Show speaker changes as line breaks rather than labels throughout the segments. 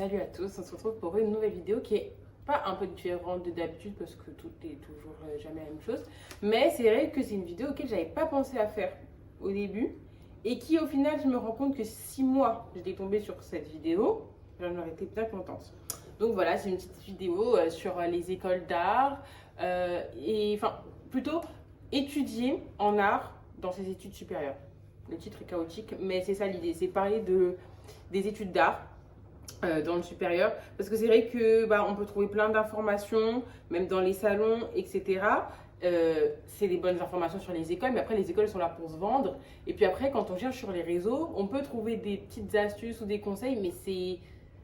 Salut à tous, on se retrouve pour une nouvelle vidéo qui est pas un peu différente de d'habitude parce que tout est toujours jamais la même chose. Mais c'est vrai que c'est une vidéo auquel j'avais pas pensé à faire au début et qui au final je me rends compte que si moi j'étais tombée sur cette vidéo, j'en aurais été bien contente. Donc voilà, c'est une petite vidéo sur les écoles d'art et enfin plutôt étudier en art dans ses études supérieures. Le titre est chaotique, mais c'est ça l'idée, c'est parler des études d'art dans le supérieur. Parce que c'est vrai que on peut trouver plein d'informations, même dans les salons, etc. C'est des bonnes informations sur les écoles, mais après les écoles sont là pour se vendre. Et puis après, quand on cherche sur les réseaux, on peut trouver des petites astuces ou des conseils, mais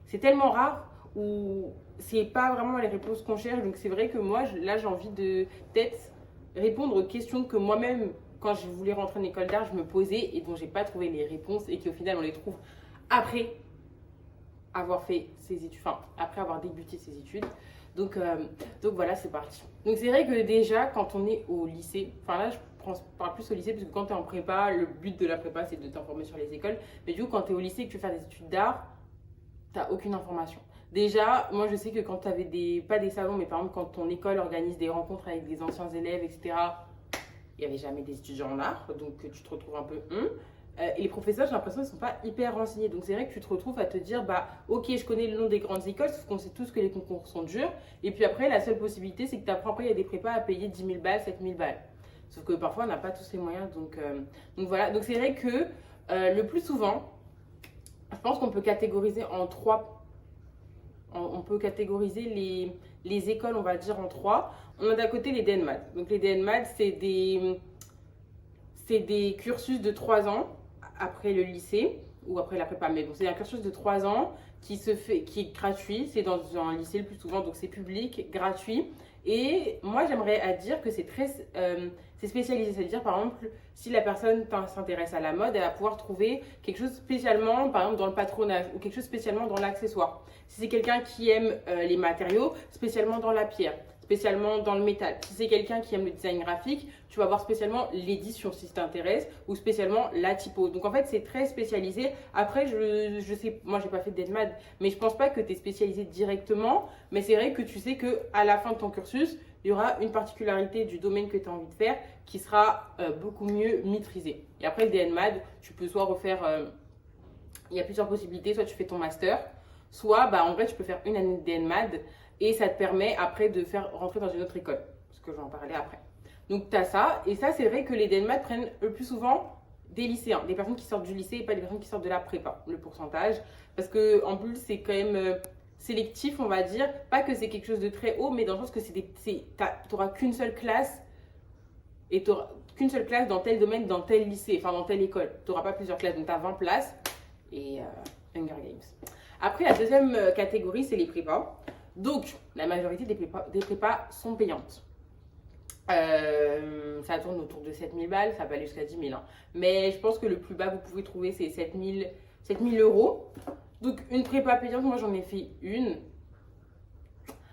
c'est tellement rare ou c'est pas vraiment les réponses qu'on cherche. Donc c'est vrai que moi, là, j'ai envie de peut-être répondre aux questions que moi-même, quand je voulais rentrer en école d'art, je me posais et dont j'ai pas trouvé les réponses et qui au final, on les trouve après avoir fait ses études, enfin après avoir débuté ses études. Donc voilà, c'est parti. Donc c'est vrai que déjà, quand on est au lycée, enfin là je parle plus au lycée parce que quand tu es en prépa, le but de la prépa c'est de t'informer sur les écoles. Mais du coup, quand tu es au lycée et que tu veux faire des études d'art, t'as aucune information. Déjà, moi je sais que quand tu avais pas des salons, mais par exemple quand ton école organise des rencontres avec des anciens élèves, etc., il n'y avait jamais des étudiants en art, donc tu te retrouves un peu et les professeurs, j'ai l'impression qu'ils ne sont pas hyper renseignés. Donc c'est vrai que tu te retrouves à te dire, ok, je connais le nom des grandes écoles, sauf qu'on sait tous que les concours sont durs. Et puis après, la seule possibilité, c'est que tu apprends après, il y a des prépas à payer 10 000 balles, 7 000 balles. Sauf que parfois, on n'a pas tous les moyens. Donc voilà, donc c'est vrai que le plus souvent, je pense qu'on peut catégoriser en trois. On peut catégoriser les écoles, on va dire, en trois. On a d'un côté les DNMAD. Donc les DNMAD, c'est des cursus de 3 ans après le lycée ou après la prépa. Mais bon, c'est un cursus de 3 ans qui est gratuit. C'est dans un lycée le plus souvent, donc c'est public, gratuit. Et moi, j'aimerais à dire que c'est spécialisé. C'est-à-dire, par exemple, si la personne s'intéresse à la mode, elle va pouvoir trouver quelque chose spécialement, par exemple, dans le patronage ou quelque chose spécialement dans l'accessoire. Si c'est quelqu'un qui aime les matériaux, spécialement dans la pierre, spécialement dans le métal. Si c'est quelqu'un qui aime le design graphique, tu vas voir spécialement l'édition si ça t'intéresse ou spécialement la typo. Donc en fait, c'est très spécialisé. Après, je sais, moi j'ai pas fait d'ENMAD, mais je pense pas que tu es spécialisé directement. Mais c'est vrai que tu sais qu'à la fin de ton cursus, il y aura une particularité du domaine que tu as envie de faire qui sera beaucoup mieux maîtrisée. Et après, le DNMAD, tu peux soit refaire, il y a plusieurs possibilités, soit tu fais ton master, soit en vrai, tu peux faire une année de DNMAD et ça te permet après de faire rentrer dans une autre école, parce que je vais en parler après. Donc tu as ça, et ça c'est vrai que les DNMAT prennent le plus souvent des lycéens, des personnes qui sortent du lycée et pas des personnes qui sortent de la prépa, le pourcentage, parce que en plus c'est quand même sélectif, on va dire, pas que c'est quelque chose de très haut, mais dans le sens que tu n'auras qu'une seule classe et tu n'auras qu'une seule classe dans tel domaine, dans tel lycée, enfin dans telle école. Tu n'auras pas plusieurs classes, donc tu as 20 places et Hunger Games. Après, la deuxième catégorie, c'est les prépas. Donc, la majorité des prépas sont payantes. Ça tourne autour de 7 000 balles, ça va aller jusqu'à 10 000. Hein. Mais je pense que le plus bas que vous pouvez trouver, c'est 7 000 euros. Donc, une prépa payante, moi j'en ai fait une.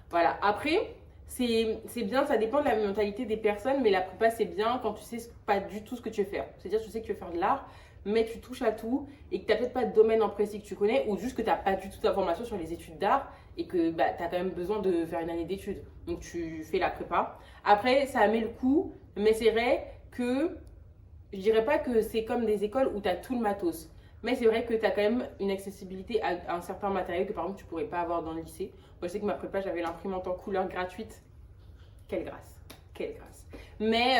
Voilà. Après, c'est bien, ça dépend de la mentalité des personnes, mais la prépa, c'est bien quand tu sais pas du tout ce que tu veux faire. C'est-à-dire, tu sais que tu veux faire de l'art, mais tu touches à tout et que tu n'as peut-être pas de domaine en précis que tu connais ou juste que tu n'as pas du tout d'informations sur les études d'art et que tu as quand même besoin de faire une année d'études. Donc tu fais la prépa. Après, ça met le coup, mais c'est vrai que je dirais pas que c'est comme des écoles où tu as tout le matos. Mais c'est vrai que tu as quand même une accessibilité à un certain matériel que par exemple tu pourrais pas avoir dans le lycée. Moi je sais que ma prépa, j'avais l'imprimante en couleur gratuite. Quelle grâce, quelle grâce. Mais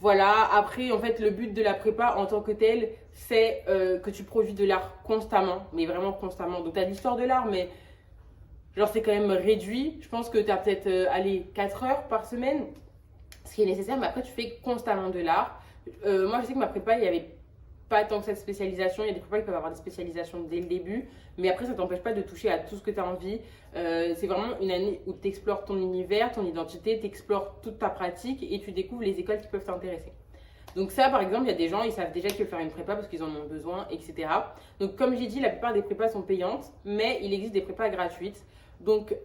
voilà, après, en fait, le but de la prépa en tant que telle, c'est que tu produis de l'art constamment, mais vraiment constamment. Donc, tu as l'histoire de l'art, mais genre, c'est quand même réduit. Je pense que tu as peut-être, 4 heures par semaine, ce qui est nécessaire, mais après, tu fais constamment de l'art. Moi, je sais que ma prépa, il n'y avait pas tant que cette spécialisation. Il y a des prépas qui peuvent avoir des spécialisations dès le début, mais après, ça ne t'empêche pas de toucher à tout ce que tu as envie. C'est vraiment une année où tu explores ton univers, ton identité, tu explores toute ta pratique et tu découvres les écoles qui peuvent t'intéresser. Donc ça, par exemple, il y a des gens, ils savent déjà qu'ils veulent faire une prépa parce qu'ils en ont besoin, etc. Donc comme j'ai dit, la plupart des prépas sont payantes, mais il existe des prépas gratuites. Donc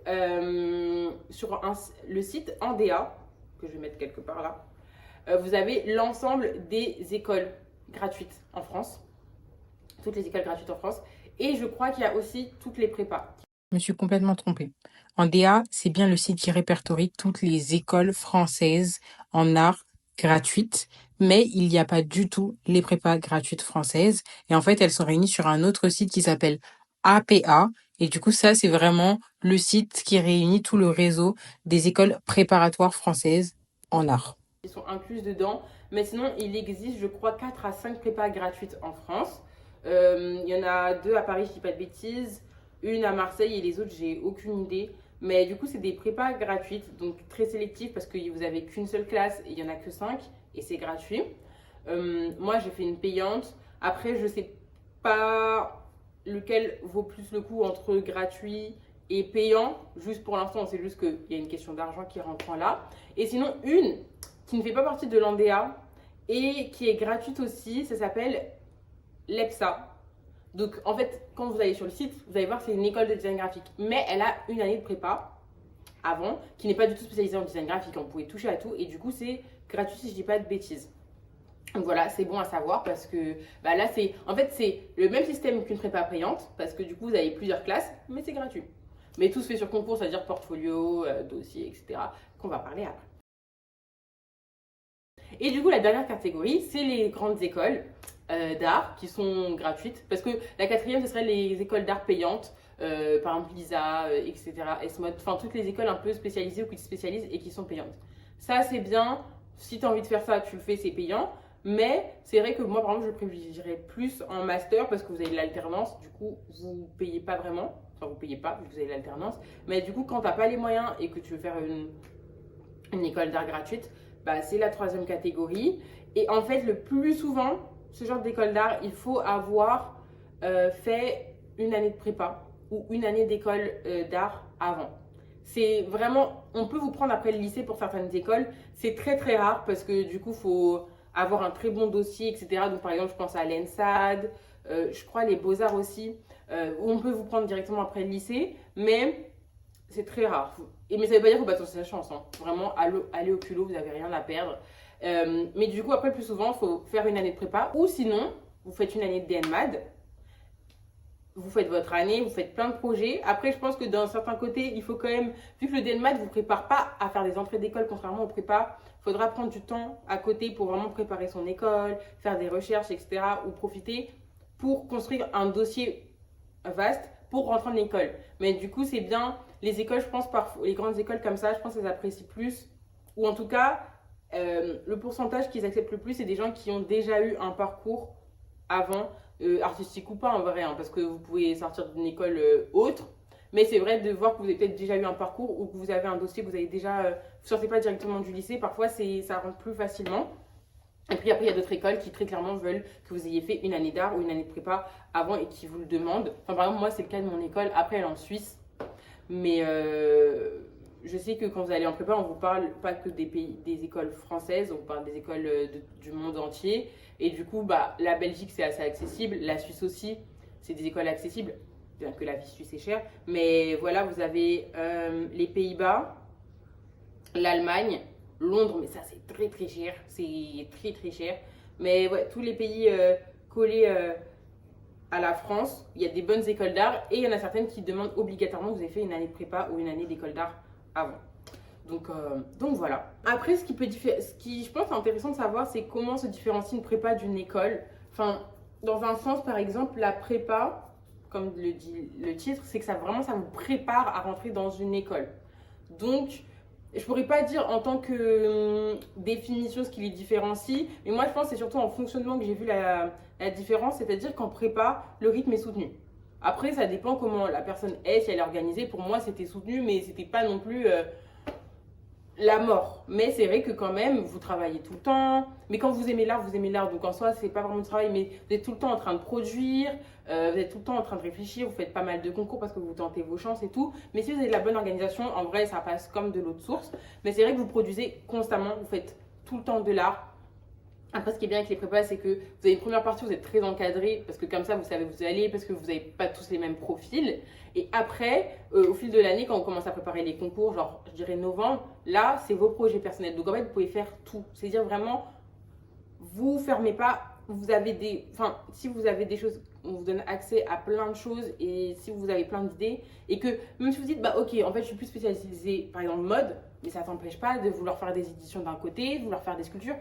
sur le site Andea, que je vais mettre quelque part là, vous avez l'ensemble des écoles gratuites en France, toutes les écoles gratuites en France, Et je crois qu'il y a aussi toutes les prépas.
Je me suis complètement trompée. Andea, c'est bien le site qui répertorie toutes les écoles françaises en art gratuites, mais il n'y a pas du tout les prépas gratuites françaises. Et en fait, elles sont réunies sur un autre site qui s'appelle APA. Et du coup, ça, c'est vraiment le site qui réunit tout le réseau des écoles préparatoires françaises en art.
Ils sont incluses dedans. Mais sinon, il existe, je crois, 4 à 5 prépas gratuites en France. Il y en a 2 à Paris, je dis pas de bêtises, une à Marseille et les autres, j'ai aucune idée. Mais du coup, c'est des prépas gratuites, donc très sélectives parce que vous avez qu'une seule classe et il y en a que 5 et c'est gratuit. Moi, j'ai fait une payante. Après, je sais pas lequel vaut plus le coup entre gratuit et payant. Juste pour l'instant, c'est juste qu'il y a une question d'argent qui rentre en là. Et sinon, une qui ne fait pas partie de l'Andea et qui est gratuite aussi, ça s'appelle l'EPSA. Donc en fait, quand vous allez sur le site, vous allez voir c'est une école de design graphique. Mais elle a une année de prépa avant, qui n'est pas du tout spécialisée en design graphique. On pouvait toucher à tout et du coup c'est gratuit si je dis pas de bêtises. Donc voilà, c'est bon à savoir parce que là c'est en fait c'est le même système qu'une prépa payante parce que du coup vous avez plusieurs classes, mais c'est gratuit. Mais tout se fait sur concours, c'est-à-dire portfolio, dossier, etc. qu'on va parler après. Et du coup, la dernière catégorie, c'est les grandes écoles d'art qui sont gratuites. Parce que la quatrième, ce serait les écoles d'art payantes, par exemple Lisa, etc., S-Mode, enfin toutes les écoles un peu spécialisées ou qui se spécialisent et qui sont payantes. Ça, c'est bien. Si tu as envie de faire ça, tu le fais, c'est payant. Mais c'est vrai que moi, par exemple, je privilégierais plus en master parce que vous avez de l'alternance. Du coup, vous ne payez pas vraiment. Enfin, vous ne payez pas vu que vous avez de l'alternance. Mais du coup, quand tu n'as pas les moyens et que tu veux faire une école d'art gratuite, c'est la troisième catégorie. Et en fait, le plus souvent, ce genre d'école d'art, il faut avoir fait une année de prépa ou une année d'école d'art avant. C'est vraiment, on peut vous prendre après le lycée pour certaines écoles. C'est très très rare parce que du coup, il faut avoir un très bon dossier, etc. Donc par exemple, je pense à l'ENSAD, je crois les Beaux-Arts aussi, où on peut vous prendre directement après le lycée. Mais c'est très rare. Mais ça veut pas dire qu'il faut pas tenter sa chance. Hein. Vraiment, allez au culot, vous n'avez rien à perdre. Mais du coup, après, le plus souvent, il faut faire une année de prépa. Ou sinon, vous faites une année de DNMAD. Vous faites votre année, vous faites plein de projets. Après, je pense que d'un certain côté, il faut quand même, vu que le DNMAD ne vous prépare pas à faire des entrées d'école, contrairement aux prépas, il faudra prendre du temps à côté pour vraiment préparer son école, faire des recherches, etc. Ou profiter pour construire un dossier vaste pour rentrer en école. Mais du coup, c'est bien. Les écoles, je pense, parfois, les grandes écoles comme ça, je pense qu'elles apprécient plus. Ou en tout cas, le pourcentage qu'ils acceptent le plus, c'est des gens qui ont déjà eu un parcours avant, artistique ou pas en vrai, hein, parce que vous pouvez sortir d'une école autre. Mais c'est vrai de voir que vous avez peut-être déjà eu un parcours ou que vous avez un dossier que vous avez déjà. Vous ne sortez pas directement du lycée, parfois ça rentre plus facilement. Et puis après, il y a d'autres écoles qui très clairement veulent que vous ayez fait une année d'art ou une année de prépa avant et qui vous le demandent. Enfin, par exemple, moi, c'est le cas de mon école. Après, elle est en Suisse. Mais je sais que quand vous allez en prépa, on ne vous parle pas que des écoles françaises, on vous parle des écoles du monde entier. Et du coup, la Belgique, c'est assez accessible. La Suisse aussi, c'est des écoles accessibles. Bien que la vie suisse est chère. Mais voilà, vous avez les Pays-Bas, l'Allemagne, Londres, mais ça c'est très très cher, c'est très très cher. Mais ouais, tous les pays collés à la France, il y a des bonnes écoles d'art et il y en a certaines qui demandent obligatoirement que vous ayez fait une année de prépa ou une année d'école d'art avant. Donc voilà. Après, ce qui je pense est intéressant de savoir, c'est comment se différencie une prépa d'une école. Enfin, dans un sens, par exemple, la prépa, comme le dit le titre, c'est que ça vous prépare à rentrer dans une école. Donc, je pourrais pas dire en tant que définition ce qui les différencie, mais moi je pense que c'est surtout en fonctionnement que j'ai vu la différence, c'est-à-dire qu'en prépa, le rythme est soutenu. Après, ça dépend comment la personne est, si elle est organisée. Pour moi, c'était soutenu, mais c'était pas non plus la mort. Mais c'est vrai que quand même, vous travaillez tout le temps. Mais quand vous aimez l'art, vous aimez l'art. Donc en soi, c'est pas vraiment du travail, mais vous êtes tout le temps en train de produire, vous êtes tout le temps en train de réfléchir, vous faites pas mal de concours parce que vous tentez vos chances et tout. Mais si vous avez de la bonne organisation, en vrai, ça passe comme de l'eau de source. Mais c'est vrai que vous produisez constamment, vous faites tout le temps de l'art. Après, ce qui est bien avec les prépas, c'est que vous avez une première partie où vous êtes très encadré, parce que comme ça, vous savez où vous allez, parce que vous n'avez pas tous les mêmes profils. Et après, au fil de l'année, quand on commence à préparer les concours, genre, je dirais novembre, là, c'est vos projets personnels. Donc, en fait, vous pouvez faire tout. C'est-à-dire vraiment, vous fermez pas, vous avez des... Enfin, si vous avez des choses on vous donne accès à plein de choses et si vous avez plein d'idées et que même si vous dites, bah ok, en fait je suis plus spécialisée par exemple mode, mais ça ne t'empêche pas de vouloir faire des éditions d'un côté, de vouloir faire des sculptures,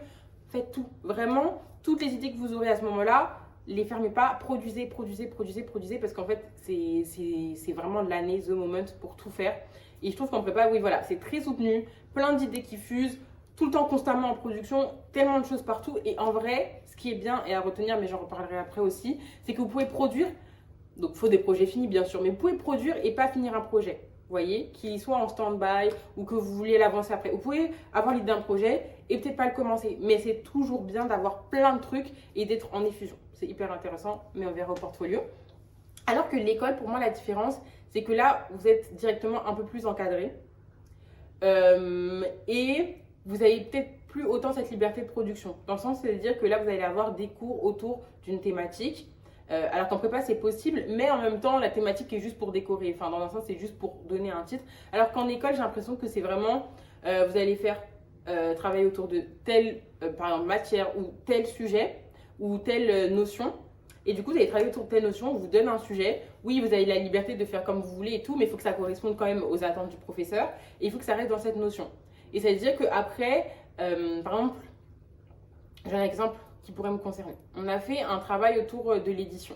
faites tout. Vraiment, toutes les idées que vous aurez à ce moment-là, les fermez pas, produisez parce qu'en fait c'est vraiment l'année, the moment pour tout faire. Et je trouve qu'en prépa, oui voilà, c'est très soutenu, plein d'idées qui fusent, tout le temps constamment en production, tellement de choses partout. Et en vrai, ce qui est bien et à retenir, mais j'en reparlerai après aussi, c'est que vous pouvez produire, donc il faut des projets finis bien sûr, mais vous pouvez produire et pas finir un projet. Vous voyez, qu'il soit en stand-by ou que vous vouliez l'avancer après. Vous pouvez avoir l'idée d'un projet et peut-être pas le commencer, mais c'est toujours bien d'avoir plein de trucs et d'être en effusion. C'est hyper intéressant, mais on verra au portfolio. Alors que l'école, pour moi, la différence, c'est que là, vous êtes directement un peu plus encadré. Et vous avez peut-être plus autant cette liberté de production. Dans le sens, c'est-à-dire que là, vous allez avoir des cours autour d'une thématique. Alors qu'en prépa, c'est possible, mais en même temps, la thématique est juste pour décorer. Enfin, dans un sens, c'est juste pour donner un titre. Alors qu'en école, j'ai l'impression que c'est vraiment, vous allez faire travailler autour de telle, par exemple, matière ou tel sujet ou telle notion. Et du coup, vous allez travailler autour de telle notion, on vous donne un sujet. Oui, vous avez la liberté de faire comme vous voulez et tout, mais il faut que ça corresponde quand même aux attentes du professeur. Et il faut que ça reste dans cette notion. Et ça veut dire qu'après, par exemple, j'ai un exemple qui pourrait me concerner. On a fait un travail autour de l'édition.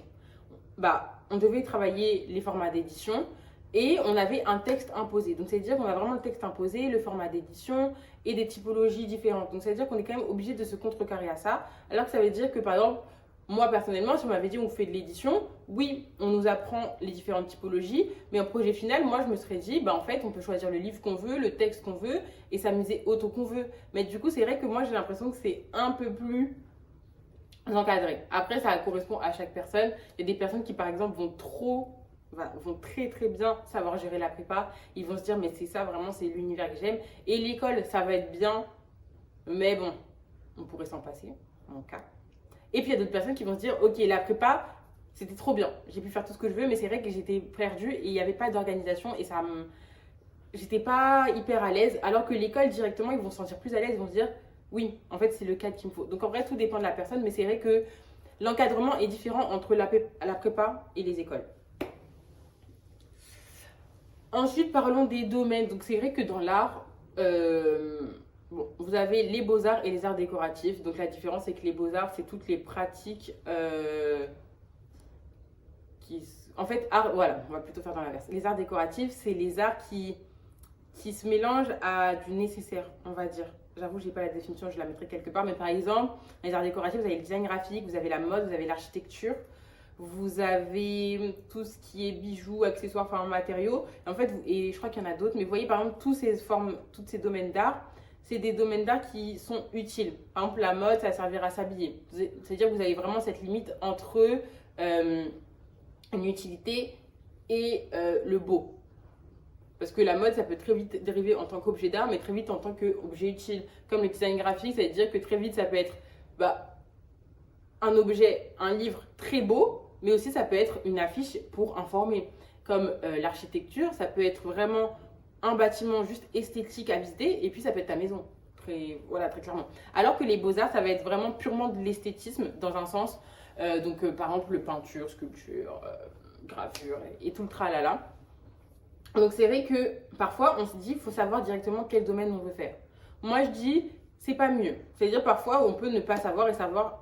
On devait travailler les formats d'édition et on avait un texte imposé. Donc, c'est-à-dire qu'on a vraiment le texte imposé, le format d'édition et des typologies différentes. Donc, ça veut dire qu'on est quand même obligé de se contrecarrer à ça. Alors que ça veut dire que, par exemple, moi, personnellement, si on m'avait dit on fait de l'édition, oui, on nous apprend les différentes typologies, mais en projet final, moi, je me serais dit, en fait, on peut choisir le livre qu'on veut, le texte qu'on veut, et s'amuser autant qu'on veut. Mais du coup, c'est vrai que moi, j'ai l'impression que c'est un peu plus encadré. Après, ça correspond à chaque personne. Il y a des personnes qui, par exemple, vont très très bien savoir gérer la prépa. Ils vont se dire, mais c'est ça, vraiment, c'est l'univers que j'aime. Et l'école, ça va être bien, mais bon, on pourrait s'en passer, en mon cas. Et puis il y a d'autres personnes qui vont se dire, ok, la prépa, c'était trop bien. J'ai pu faire tout ce que je veux, mais c'est vrai que j'étais perdue et il n'y avait pas d'organisation et j'étais pas hyper à l'aise. Alors que l'école, directement, ils vont se sentir plus à l'aise. Ils vont se dire, oui, en fait, c'est le cadre qu'il me faut. Donc en vrai, tout dépend de la personne, mais c'est vrai que l'encadrement est différent entre la prépa et les écoles. Ensuite, parlons des domaines. Donc c'est vrai que dans l'art, vous avez les beaux-arts et les arts décoratifs. Donc la différence, c'est que les beaux-arts, c'est toutes les pratiques En fait, voilà, on va plutôt faire dans l'inverse. Les arts décoratifs, c'est les arts qui se mélangent à du nécessaire, on va dire. J'avoue, je n'ai pas la définition, je la mettrai quelque part. Mais par exemple, les arts décoratifs, vous avez le design graphique, vous avez la mode, vous avez l'architecture. Vous avez tout ce qui est bijoux, accessoires, enfin matériaux. En fait, et je crois qu'il y en a d'autres, mais vous voyez par exemple tous ces domaines d'art, c'est des domaines d'art qui sont utiles. Par exemple, la mode, ça va servir à s'habiller. C'est-à-dire que vous avez vraiment cette limite entre une utilité et le beau. Parce que la mode, ça peut très vite dériver en tant qu'objet d'art, mais très vite en tant qu'objet utile. Comme le design graphique, ça veut dire que très vite, ça peut être un objet, un livre très beau, mais aussi ça peut être une affiche pour informer. Comme l'architecture, ça peut être vraiment un bâtiment juste esthétique à visiter, et puis ça peut être ta maison, très clairement. Alors que les beaux-arts, ça va être vraiment purement de l'esthétisme, dans un sens, par exemple, le peinture, sculpture, gravure, et tout le tralala. Donc c'est vrai que parfois, on se dit, il faut savoir directement quel domaine on veut faire. Moi, je dis, c'est pas mieux. C'est-à-dire parfois on peut ne pas savoir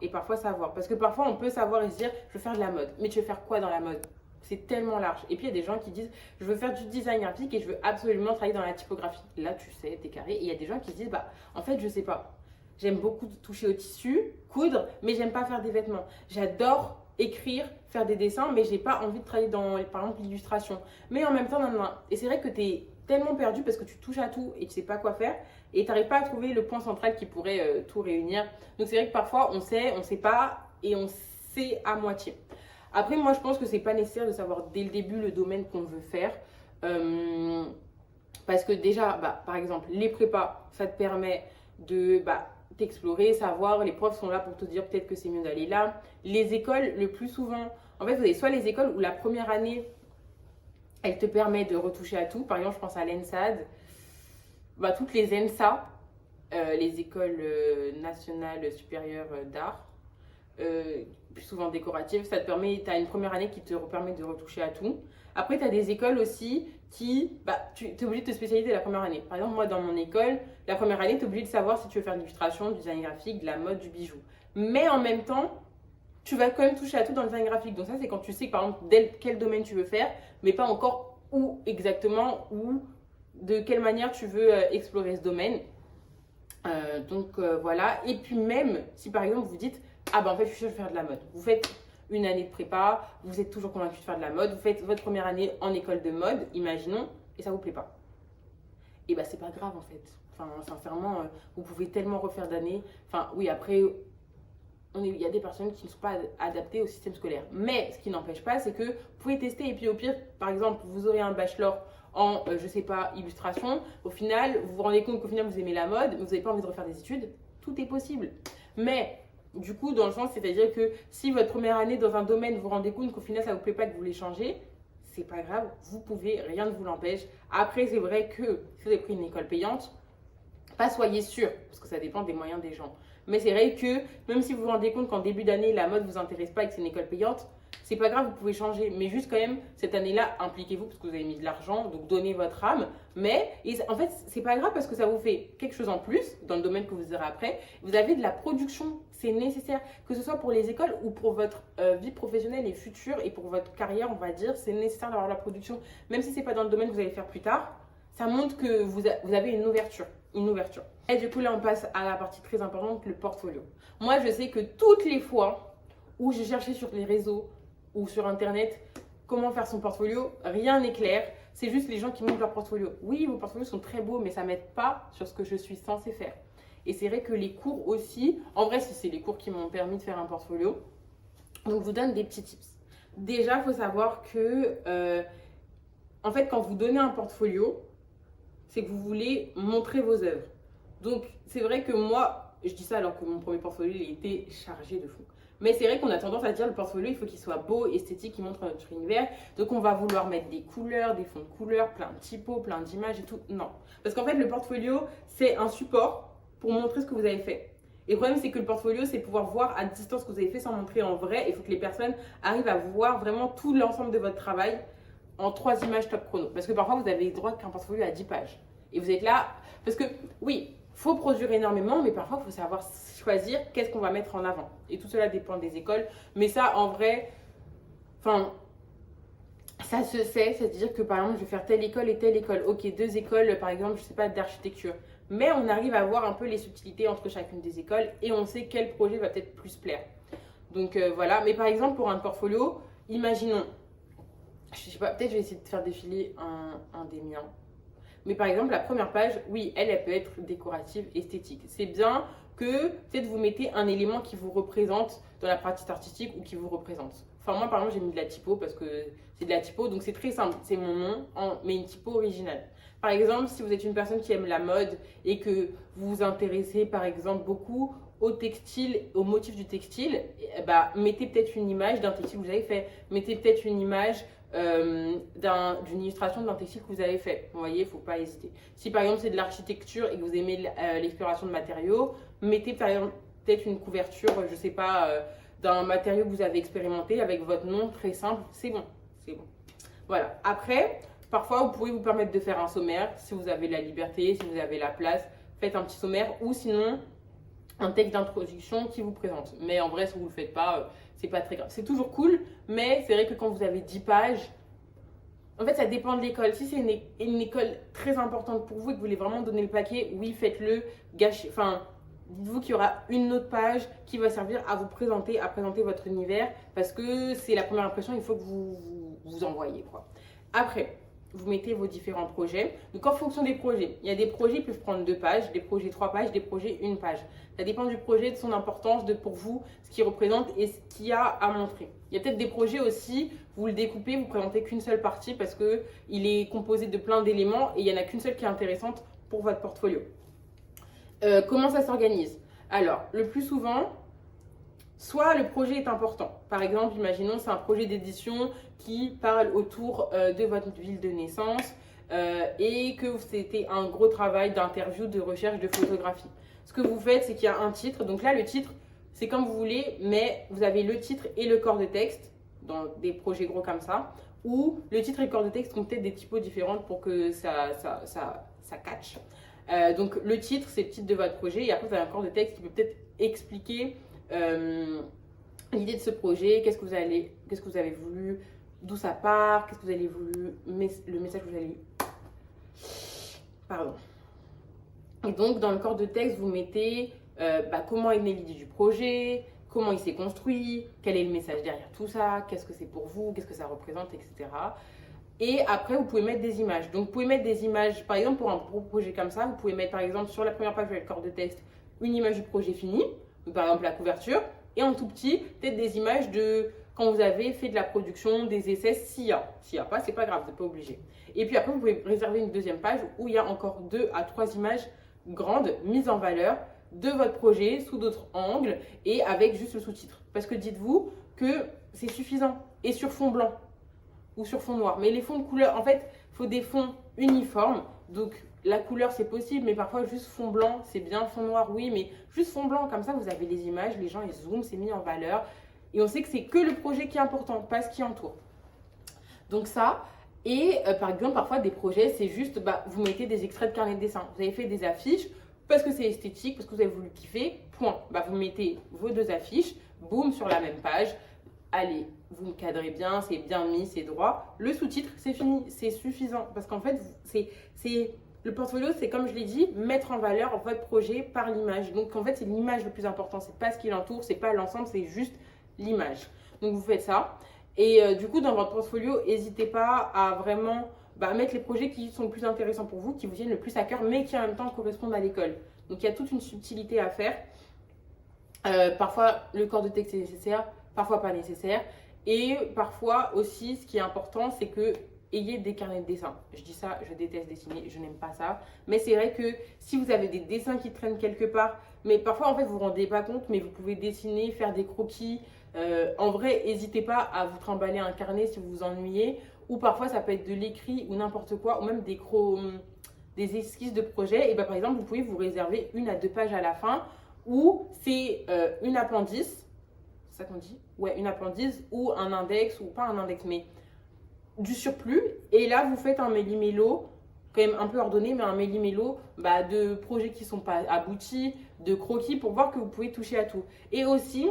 et parfois savoir. Parce que parfois on peut savoir et se dire je veux faire de la mode. Mais tu veux faire quoi dans la mode? C'est tellement large. Et puis il y a des gens qui disent je veux faire du design graphique et je veux absolument travailler dans la typographie. Là tu sais, t'es carré. Et il y a des gens qui se disent en fait je sais pas. J'aime beaucoup toucher au tissu, coudre, mais j'aime pas faire des vêtements. J'adore écrire, faire des dessins, mais j'ai pas envie de travailler dans par exemple l'illustration. Mais en même temps, non. Et c'est vrai que t'es tellement perdu parce que tu touches à tout et tu sais pas quoi faire et tu n'arrives pas à trouver le point central qui pourrait tout réunir. Donc c'est vrai que parfois on sait pas et on sait à moitié. Après moi je pense que c'est pas nécessaire de savoir dès le début le domaine qu'on veut faire parce que déjà par exemple les prépas ça te permet de t'explorer, savoir, les profs sont là pour te dire peut-être que c'est mieux d'aller là. Les écoles le plus souvent, en fait vous avez soit les écoles où la première année elle te permet de retoucher à tout. Par exemple, je pense à l'ENSAD. Toutes les ENSA, les écoles nationales supérieures d'art, plus souvent décorative. Ça te permet, tu as une première année qui te permet de retoucher à tout. Après, tu as des écoles aussi qui, tu es obligé de te spécialiser la première année. Par exemple, moi, dans mon école, la première année, tu es obligé de savoir si tu veux faire de l'illustration, du design graphique, de la mode, du bijou. Mais en même temps, tu vas quand même toucher à tout dans le design graphique. Donc ça, c'est quand tu sais, par exemple, quel domaine tu veux faire, mais pas encore où exactement ou de quelle manière tu veux explorer ce domaine. Voilà. Et puis même, si par exemple, vous dites, ah ben en fait, je suis sûre de faire de la mode. Vous faites une année de prépa, vous êtes toujours convaincu de faire de la mode, vous faites votre première année en école de mode, imaginons, et ça vous plaît pas. Et bah c'est pas grave en fait. Enfin, sincèrement, vous pouvez tellement refaire d'années. Enfin, oui, après, il y a des personnes qui ne sont pas adaptées au système scolaire. Mais ce qui n'empêche pas, c'est que vous pouvez tester et puis au pire, par exemple, vous aurez un bachelor en, je sais pas, illustration. Au final, vous vous rendez compte qu'au final, vous aimez la mode, mais vous n'avez pas envie de refaire des études. Tout est possible. Mais du coup, dans le sens, c'est-à-dire que si votre première année dans un domaine, vous vous rendez compte qu'au final, ça ne vous plaît pas, que vous voulez changer, c'est pas grave, vous pouvez, rien ne vous l'empêche. Après, c'est vrai que si vous avez pris une école payante, pas soyez sûr, parce que ça dépend des moyens des gens. Mais c'est vrai que même si vous vous rendez compte qu'en début d'année, la mode ne vous intéresse pas et que c'est une école payante, c'est pas grave, vous pouvez changer. Mais juste quand même, cette année-là, impliquez-vous parce que vous avez mis de l'argent, donc donnez votre âme. Mais en fait, c'est pas grave parce que ça vous fait quelque chose en plus dans le domaine que vous aurez après. Vous avez de la production, c'est nécessaire. Que ce soit pour les écoles ou pour votre vie professionnelle et future et pour votre carrière, on va dire, c'est nécessaire d'avoir de la production. Même si c'est pas dans le domaine que vous allez faire plus tard, ça montre que vous avez une ouverture. Et du coup, là, on passe à la partie très importante, le portfolio. Moi, je sais que toutes les fois où j'ai cherché sur les réseaux ou sur Internet comment faire son portfolio, rien n'est clair. C'est juste les gens qui montrent leur portfolio. Oui, vos portfolios sont très beaux, mais ça ne m'aide pas sur ce que je suis censée faire. Et c'est vrai que les cours aussi, en vrai, c'est les cours qui m'ont permis de faire un portfolio. Donc, je vous donne des petits tips. Déjà, il faut savoir que, en fait, quand vous donnez un portfolio, c'est que vous voulez montrer vos œuvres. Donc, c'est vrai que moi, je dis ça alors que mon premier portfolio, il était chargé de fou. Mais c'est vrai qu'on a tendance à dire le portfolio, il faut qu'il soit beau, esthétique, qu'il montre notre univers. Donc, on va vouloir mettre des couleurs, des fonds de couleurs, plein de typos, plein d'images et tout. Non. Parce qu'en fait, le portfolio, c'est un support pour montrer ce que vous avez fait. Et le problème, c'est que le portfolio, c'est pouvoir voir à distance ce que vous avez fait sans montrer en vrai. Il faut que les personnes arrivent à voir vraiment tout l'ensemble de votre travail en 3 images top chrono. Parce que parfois, vous avez le droit qu'un portfolio à 10 pages. Et vous êtes là, parce que oui, il faut produire énormément, mais parfois, il faut savoir choisir qu'est-ce qu'on va mettre en avant. Et tout cela dépend des écoles. Mais ça, en vrai, enfin, ça se sait. C'est-à-dire que, par exemple, je vais faire telle école et telle école. Ok, 2 écoles, par exemple, je ne sais pas, d'architecture. Mais on arrive à voir un peu les subtilités entre chacune des écoles et on sait quel projet va peut-être plus plaire. Donc, voilà. Mais par exemple, pour un portfolio, imaginons, je sais pas, peut-être je vais essayer de faire défiler un des miens. Mais par exemple, la première page, oui, elle peut être décorative, esthétique. C'est bien que peut-être vous mettez un élément qui vous représente dans la pratique artistique ou qui vous représente. Enfin, moi, par exemple, j'ai mis de la typo parce que c'est de la typo, donc c'est très simple. C'est mon nom, mais une typo originale. Par exemple, si vous êtes une personne qui aime la mode et que vous vous intéressez, par exemple, beaucoup au textile, au motif du textile, mettez peut-être une image d'un textile que vous avez fait. Mettez peut-être une image d'une illustration d'un textile que vous avez fait. Vous voyez, il ne faut pas hésiter. Si par exemple c'est de l'architecture et que vous aimez l'exploration de matériaux, mettez par exemple peut-être une couverture, je ne sais pas, d'un matériau que vous avez expérimenté avec votre nom très simple. C'est bon, c'est bon. Voilà. Après, parfois vous pouvez vous permettre de faire un sommaire si vous avez la liberté, si vous avez la place. Faites un petit sommaire ou sinon un texte d'introduction qui vous présente. Mais en vrai, si vous ne le faites pas, c'est pas très grave. C'est toujours cool, mais c'est vrai que quand vous avez 10 pages, en fait, ça dépend de l'école. Si c'est une école très importante pour vous et que vous voulez vraiment donner le paquet, oui, faites-le. Enfin, dites-vous qu'il y aura une autre page qui va servir à vous présenter, à présenter votre univers, parce que c'est la première impression, il faut que vous envoyez, quoi. Après, vous mettez vos différents projets. Donc, en fonction des projets, il y a des projets qui peuvent prendre 2 pages, des projets 3 pages, des projets 1 page. Ça dépend du projet, de son importance, de pour vous, ce qu'il représente et ce qu'il y a à montrer. Il y a peut-être des projets aussi, vous le découpez, vous ne présentez qu'une seule partie parce qu'il est composé de plein d'éléments et il n'y en a qu'une seule qui est intéressante pour votre portfolio. Comment ça s'organise? Alors, le plus souvent, soit le projet est important. Par exemple, imaginons c'est un projet d'édition qui parle autour de votre ville de naissance et que c'était un gros travail d'interview, de recherche, de photographie. Ce que vous faites, c'est qu'il y a un titre. Donc là, le titre, c'est comme vous voulez, mais vous avez le titre et le corps de texte dans des projets gros comme ça, ou le titre et le corps de texte ont peut-être des typos différentes pour que ça catch. Donc le titre, c'est le titre de votre projet, et après vous avez un corps de texte qui peut peut-être expliquer l'idée de ce projet, qu'est-ce que vous avez voulu, d'où ça part, qu'est-ce que vous avez voulu, le message que vous avez... Pardon. Et donc, dans le corps de texte, vous mettez comment est née l'idée du projet, comment il s'est construit, quel est le message derrière tout ça, qu'est-ce que c'est pour vous, qu'est-ce que ça représente, etc. Et après, vous pouvez mettre des images. Donc, vous pouvez mettre des images, par exemple, pour un gros projet comme ça, vous pouvez mettre, par exemple, sur la première page de votre corps de texte, une image du projet fini, donc, par exemple, la couverture, et en tout petit, peut-être des images de quand vous avez fait de la production, des essais, s'il y a. S'il n'y a pas, c'est pas grave, vous n'êtes pas obligé. Et puis après, vous pouvez réserver une deuxième page où il y a encore 2 à 3 images grandes mises en valeur de votre projet sous d'autres angles et avec juste le sous-titre. Parce que dites-vous que c'est suffisant. Et sur fond blanc ou sur fond noir. Mais les fonds de couleur, en fait, il faut des fonds uniformes. Donc la couleur, c'est possible, mais parfois juste fond blanc, c'est bien. Fond noir, oui, mais juste fond blanc. Comme ça, vous avez les images, les gens, ils zooment, c'est mis en valeur. Et on sait que c'est que le projet qui est important, pas ce qui entoure. Donc ça, et par exemple, parfois des projets, c'est juste, vous mettez des extraits de carnet de dessin. Vous avez fait des affiches parce que c'est esthétique, parce que vous avez voulu kiffer, point. Vous mettez vos 2 affiches, boum, sur la même page. Allez, vous me cadrez bien, c'est bien mis, c'est droit. Le sous-titre, c'est fini, c'est suffisant. Parce qu'en fait, le portfolio, c'est comme je l'ai dit, mettre en valeur votre projet par l'image. Donc en fait, c'est l'image le plus important. C'est pas ce qui l'entoure, c'est pas l'ensemble, c'est juste l'image. Donc vous faites ça. Et du coup, dans votre portfolio, n'hésitez pas à vraiment mettre les projets qui sont le plus intéressants pour vous, qui vous tiennent le plus à cœur, mais qui en même temps correspondent à l'école. Donc il y a toute une subtilité à faire. Parfois, le corps de texte est nécessaire, parfois pas nécessaire. Et parfois aussi, ce qui est important, c'est que ayez des carnets de dessin. Je dis ça, je déteste dessiner, je n'aime pas ça. Mais c'est vrai que si vous avez des dessins qui traînent quelque part, mais parfois en fait vous ne vous rendez pas compte, mais vous pouvez dessiner, faire des croquis. En vrai, n'hésitez pas à vous trimballer un carnet si vous vous ennuyez. Ou parfois ça peut être de l'écrit ou n'importe quoi, ou même des esquisses de projet. Et par exemple, vous pouvez vous réserver 1 à 2 pages à la fin où c'est une appendice. C'est ça qu'on dit? Ouais, une appendice ou un index, ou pas un index, mais du surplus. Et là, vous faites un méli-mélo, quand même un peu ordonné, mais un méli-mélo de projets qui ne sont pas aboutis, de croquis, pour voir que vous pouvez toucher à tout. Et aussi,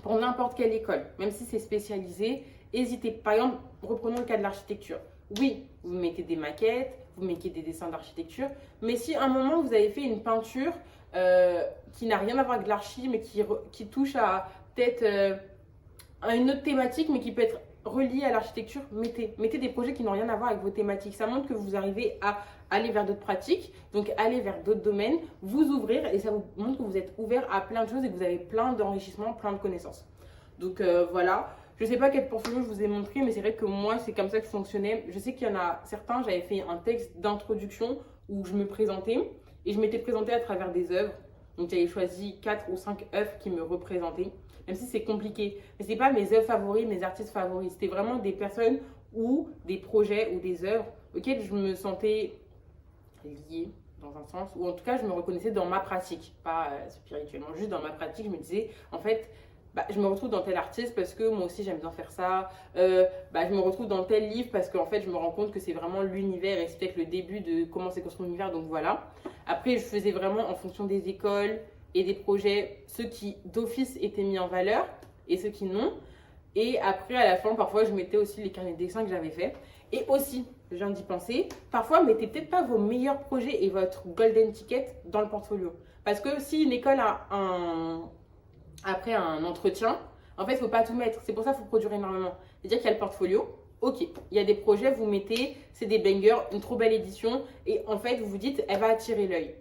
pour n'importe quelle école, même si c'est spécialisé, hésitez. Par exemple, reprenons le cas de l'architecture. Oui, vous mettez des maquettes, vous mettez des dessins d'architecture, mais si à un moment vous avez fait une peinture qui n'a rien à voir avec l'archi, mais qui touche à peut-être à une autre thématique, mais qui peut être reliée à l'architecture, mettez des projets qui n'ont rien à voir avec vos thématiques. Ça montre que vous arrivez à aller vers d'autres pratiques, donc aller vers d'autres domaines, vous ouvrir, et ça vous montre que vous êtes ouvert à plein de choses et que vous avez plein d'enrichissements, plein de connaissances. Donc voilà. Je ne sais pas quel portfolio je vous ai montré, mais c'est vrai que moi, c'est comme ça que je fonctionnais. Je sais qu'il y en a certains, j'avais fait un texte d'introduction où je me présentais et je m'étais présentée à travers des œuvres. Donc j'avais choisi 4 ou 5 œuvres qui me représentaient, même si c'est compliqué. Mais ce n'est pas mes œuvres favoris, mes artistes favoris. C'était vraiment des personnes ou des projets ou des œuvres auxquelles je me sentais liée dans un sens, ou en tout cas je me reconnaissais dans ma pratique, pas spirituellement, juste dans ma pratique. Je me disais, en fait, je me retrouve dans tel artiste parce que moi aussi j'aime bien faire ça. Je me retrouve dans tel livre parce qu'en fait je me rends compte que c'est vraiment l'univers et c'est peut-être le début de comment c'est construit l'univers. Donc voilà. Après je faisais vraiment en fonction des écoles et des projets, ceux qui d'office étaient mis en valeur et ceux qui non. Et après à la fin parfois je mettais aussi les carnets de dessin que j'avais fait. Et aussi, je viens d'y penser, parfois mettez peut-être pas vos meilleurs projets et votre golden ticket dans le portfolio. Parce que si une école a après un entretien, en fait, il ne faut pas tout mettre. C'est pour ça qu'il faut produire énormément. C'est-à-dire qu'il y a le portfolio. Ok, il y a des projets, vous mettez, c'est des bangers, une trop belle édition. Et en fait, vous vous dites, elle va attirer l'œil.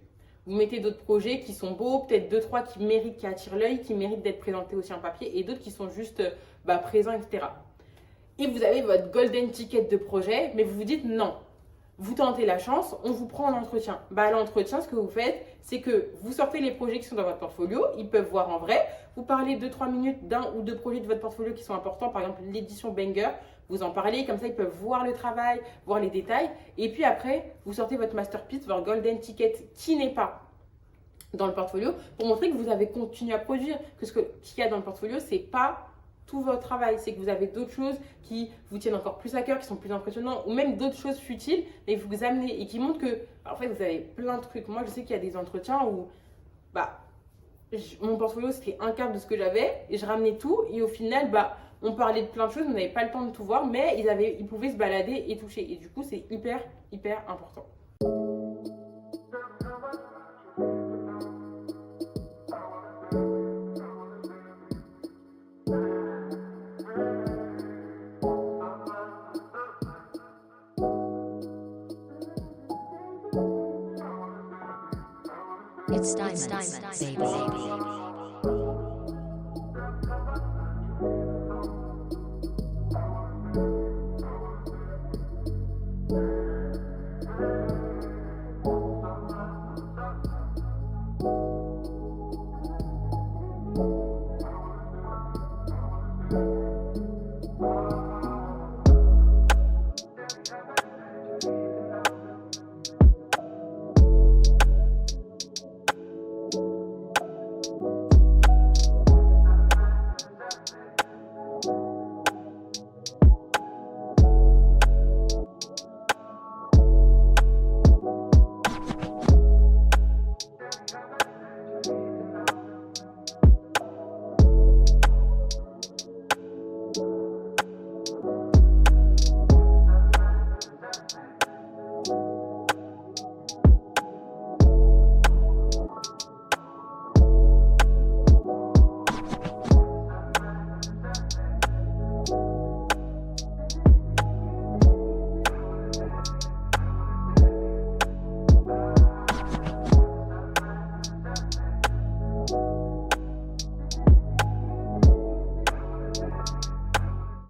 Vous mettez d'autres projets qui sont beaux, peut-être 2-3 qui attirent l'œil, qui méritent d'être présentés aussi en papier, et d'autres qui sont juste présents, etc. Et vous avez votre golden ticket de projet, mais vous vous dites non. Vous tentez la chance, on vous prend en entretien. L'entretien, ce que vous faites, c'est que vous sortez les projets qui sont dans votre portfolio, ils peuvent voir en vrai. Vous parlez 2-3 minutes d'un ou deux projets de votre portfolio qui sont importants, par exemple l'édition Banger, vous en parlez, comme ça ils peuvent voir le travail, voir les détails. Et puis après, vous sortez votre masterpiece, votre golden ticket qui n'est pas dans le portfolio pour montrer que vous avez continué à produire. Que ce qu'il y a dans le portfolio, c'est pas tout votre travail, c'est que vous avez d'autres choses qui vous tiennent encore plus à cœur, qui sont plus impressionnantes, ou même d'autres choses futiles, et vous amenez et qui montrent que, en fait, vous avez plein de trucs. Moi, je sais qu'il y a des entretiens où, mon portfolio, c'était un quart de ce que j'avais, et je ramenais tout, et au final, on parlait de plein de choses, on n'avait pas le temps de tout voir, mais ils pouvaient se balader et toucher. Et du coup, c'est hyper, hyper important.
It's diamonds, baby.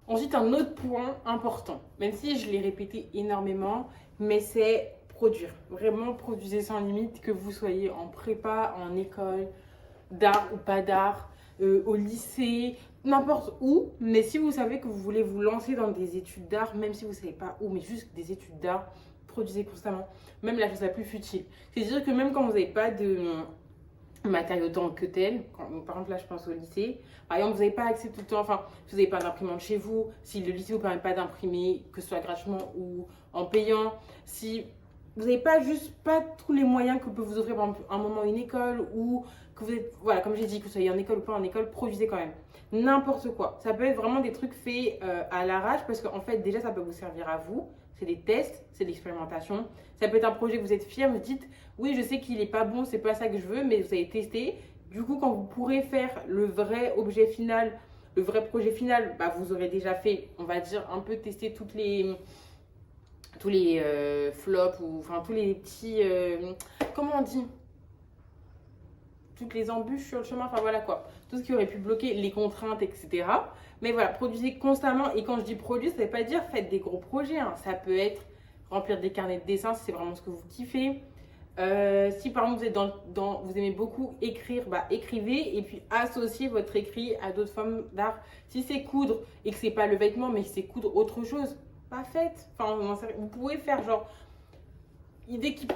Ensuite, un autre point important, même si je l'ai répété énormément, mais c'est produire. Vraiment, produisez sans limite, que vous soyez en prépa, en école d'art ou pas d'art, au lycée, n'importe où. Mais si vous savez que vous voulez vous lancer dans des études d'art, même si vous ne savez pas où, mais juste des études d'art, produisez constamment. Même la chose la plus futile. C'est-à-dire que même quand vous n'avez pas de matériaux tant que tel, par exemple là je pense au lycée, par exemple vous n'avez pas accès tout le temps, enfin vous n'avez pas d'imprimante chez vous, si le lycée ne vous permet pas d'imprimer, que ce soit gratuitement ou en payant, si vous n'avez pas tous les moyens que peut vous offrir par exemple un moment une école, ou que vous êtes, voilà, comme j'ai dit, que vous soyez en école ou pas en école, produisez quand même n'importe quoi. Ça peut être vraiment des trucs faits à l'arrache, parce qu'en fait déjà ça peut vous servir à vous. C'est des tests, c'est de l'expérimentation. Ça peut être un projet que vous êtes fier, vous dites oui, je sais qu'il n'est pas bon, c'est pas ça que je veux, mais vous avez testé. Du coup, quand vous pourrez faire le vrai objet final, le vrai projet final, vous aurez déjà fait, on va dire, un peu tester tous les flops, ou enfin tous les petits, comment on dit, toutes les embûches sur le chemin, enfin voilà quoi, tout ce qui aurait pu bloquer, les contraintes, etc. Mais voilà, produisez constamment. Et quand je dis produire, ça ne veut pas dire faites des gros projets, hein. Ça peut être remplir des carnets de dessin si c'est vraiment ce que vous kiffez. Si par exemple vous êtes vous aimez beaucoup écrire, écrivez et puis associez votre écrit à d'autres formes d'art. Si c'est coudre et que c'est pas le vêtement, mais que c'est coudre autre chose, faites. Enfin, vous pouvez faire genre idée qui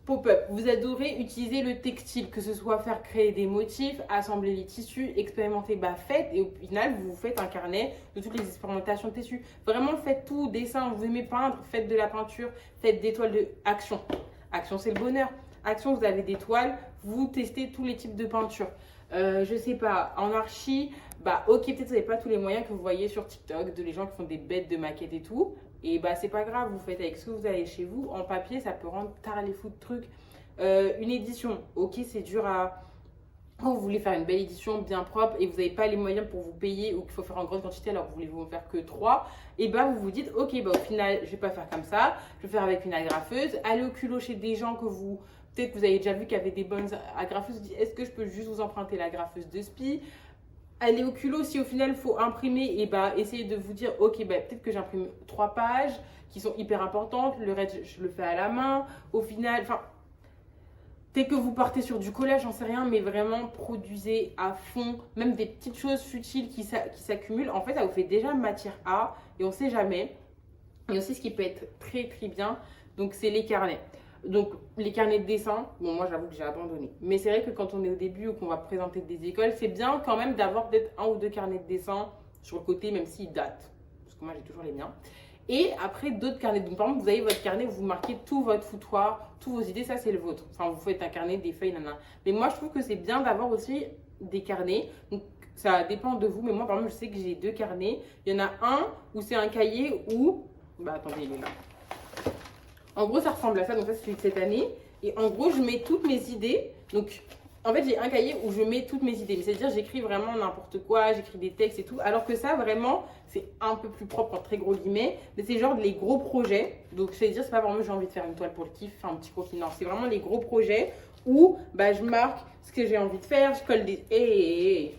pop-up. Vous adorez utiliser le textile, que ce soit faire créer des motifs, assembler les tissus, expérimenter, faites. Et au final, vous faites un carnet de toutes les expérimentations de tissus. Vraiment, faites tout, dessin, vous aimez peindre, faites de la peinture, faites des toiles de action. Action, c'est le bonheur. Action, vous avez des toiles, vous testez tous les types de peinture. Je sais pas, en archi, ok, peut-être vous n'avez pas tous les moyens que vous voyez sur TikTok, de les gens qui font des bêtes de maquettes et tout. Et c'est pas grave, vous faites avec ce que vous avez chez vous. En papier, ça peut rendre tard les fous de trucs. Une édition, ok, c'est dur à... Quand vous voulez faire une belle édition bien propre et vous n'avez pas les moyens pour vous payer, ou qu'il faut faire en grande quantité, alors vous voulez vous faire que 3, et vous vous dites, ok, au final, je vais pas faire comme ça, je vais faire avec une agrafeuse. Allez au culot chez des gens que vous... Peut-être que vous avez déjà vu qu'il y avait des bonnes agrafeuses, vous dites, est-ce que je peux juste vous emprunter l'agrafeuse de SPI? Allez au culot, si au final il faut imprimer, et essayez de vous dire, ok, peut-être que j'imprime 3 pages qui sont hyper importantes, le reste je le fais à la main. Au final, peut-être que vous partez sur du collage, j'en sais rien, mais vraiment produisez à fond, même des petites choses futiles qui s'accumulent. En fait, ça vous fait déjà matière à, et on sait jamais. Et aussi, ce qui peut être très très bien, donc c'est les carnets. Donc, les carnets de dessin, bon, moi, j'avoue que j'ai abandonné. Mais c'est vrai que quand on est au début ou qu'on va présenter des écoles, c'est bien quand même d'avoir peut-être 1 ou 2 carnets de dessin sur le côté, même s'ils datent. Parce que moi, j'ai toujours les miens. Et après, d'autres carnets. Donc, par exemple, vous avez votre carnet où vous marquez tout votre foutoir, toutes vos idées, ça, c'est le vôtre. Enfin, vous faites un carnet, des feuilles, nanana. Mais moi, je trouve que c'est bien d'avoir aussi des carnets. Donc, ça dépend de vous. Mais moi, par exemple, je sais que j'ai 2 carnets. Il y en a un où c'est un cahier où... Bah, attendez, il est là. En gros, ça ressemble à ça. Donc, ça, c'est celui de cette année. Et en gros, je mets toutes mes idées. Donc, en fait, j'ai un cahier où je mets toutes mes idées. C'est-à-dire, j'écris vraiment n'importe quoi, j'écris des textes et tout. Alors que ça, vraiment, c'est un peu plus propre, en très gros guillemets. Mais c'est genre les gros projets. Donc, c'est-à-dire, c'est pas vraiment j'ai envie de faire une toile pour le kiff, faire un petit croquis. Non, c'est vraiment les gros projets où bah, je marque ce que j'ai envie de faire. Je colle des...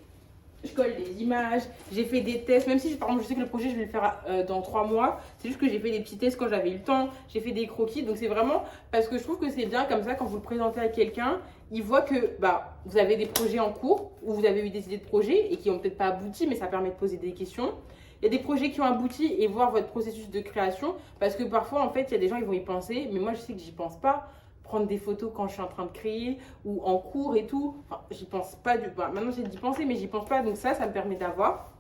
Je colle des images, j'ai fait des tests, même si par exemple je sais que le projet je vais le faire dans 3 mois, c'est juste que j'ai fait des petits tests quand j'avais eu le temps, j'ai fait des croquis, donc c'est vraiment parce que je trouve que c'est bien comme ça quand vous le présentez à quelqu'un, il voit que bah, vous avez des projets en cours ou vous avez eu des idées de projets et qui n'ont peut-être pas abouti mais ça permet de poser des questions. Il y a des projets qui ont abouti et voir votre processus de création parce que parfois en fait il y a des gens qui vont y penser mais moi je sais que j'y pense pas. Prendre des photos quand je suis en train de créer ou en cours et tout. Enfin, j'y pense pas du tout. Bah, maintenant, j'ai d'y penser, mais j'y pense pas. Donc ça me permet d'avoir.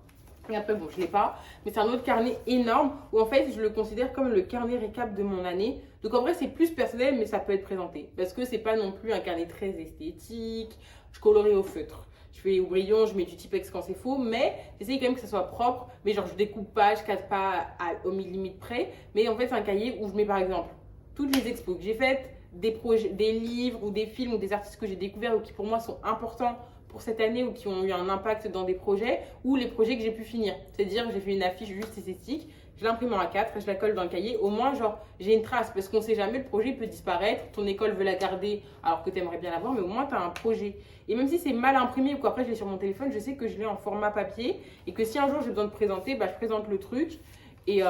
Et après, bon, je l'ai pas. Mais c'est un autre carnet énorme où en fait, je le considère comme le carnet récap de mon année. Donc en vrai, c'est plus personnel, mais ça peut être présenté. Parce que c'est pas non plus un carnet très esthétique. Je colorie au feutre. Je fais au crayon, je mets du Tipex quand c'est faux, mais j'essaye quand même que ça soit propre. Mais genre, je découpe pas, je cadre pas au millimètre près. Mais en fait, c'est un cahier où je mets par exemple toutes les expos que j'ai faites, des projets, des livres ou des films ou des artistes que j'ai découverts ou qui pour moi sont importants pour cette année ou qui ont eu un impact dans des projets ou les projets que j'ai pu finir. C'est-à-dire que j'ai fait une affiche juste esthétique, je l'imprime en A4, je la colle dans le cahier. Au moins, genre, j'ai une trace parce qu'on sait jamais, le projet peut disparaître. Ton école veut la garder alors que tu aimerais bien l'avoir, mais au moins, tu as un projet. Et même si c'est mal imprimé ou qu'après je l'ai sur mon téléphone, je sais que je l'ai en format papier et que si un jour j'ai besoin de présenter, bah, je présente le truc. Et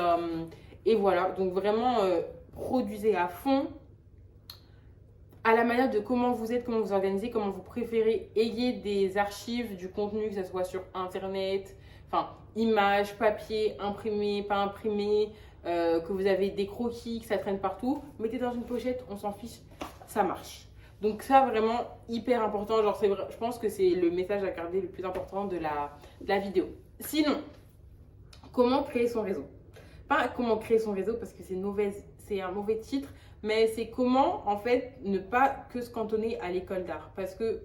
voilà, donc vraiment, produisez à fond. À la manière de comment vous êtes, comment vous organisez, comment vous préférez, ayez des archives du contenu, que ce soit sur internet, enfin images, papier, imprimé, pas imprimé, que vous avez des croquis, que ça traîne partout, mettez dans une pochette, on s'en fiche, ça marche. Donc ça vraiment hyper important, genre c'est vrai, je pense que c'est le message à garder le plus important de la vidéo. Sinon, comment créer son réseau? Pas comment créer son réseau parce que c'est un mauvais titre, mais c'est comment en fait ne pas que se cantonner à l'école d'art. Parce que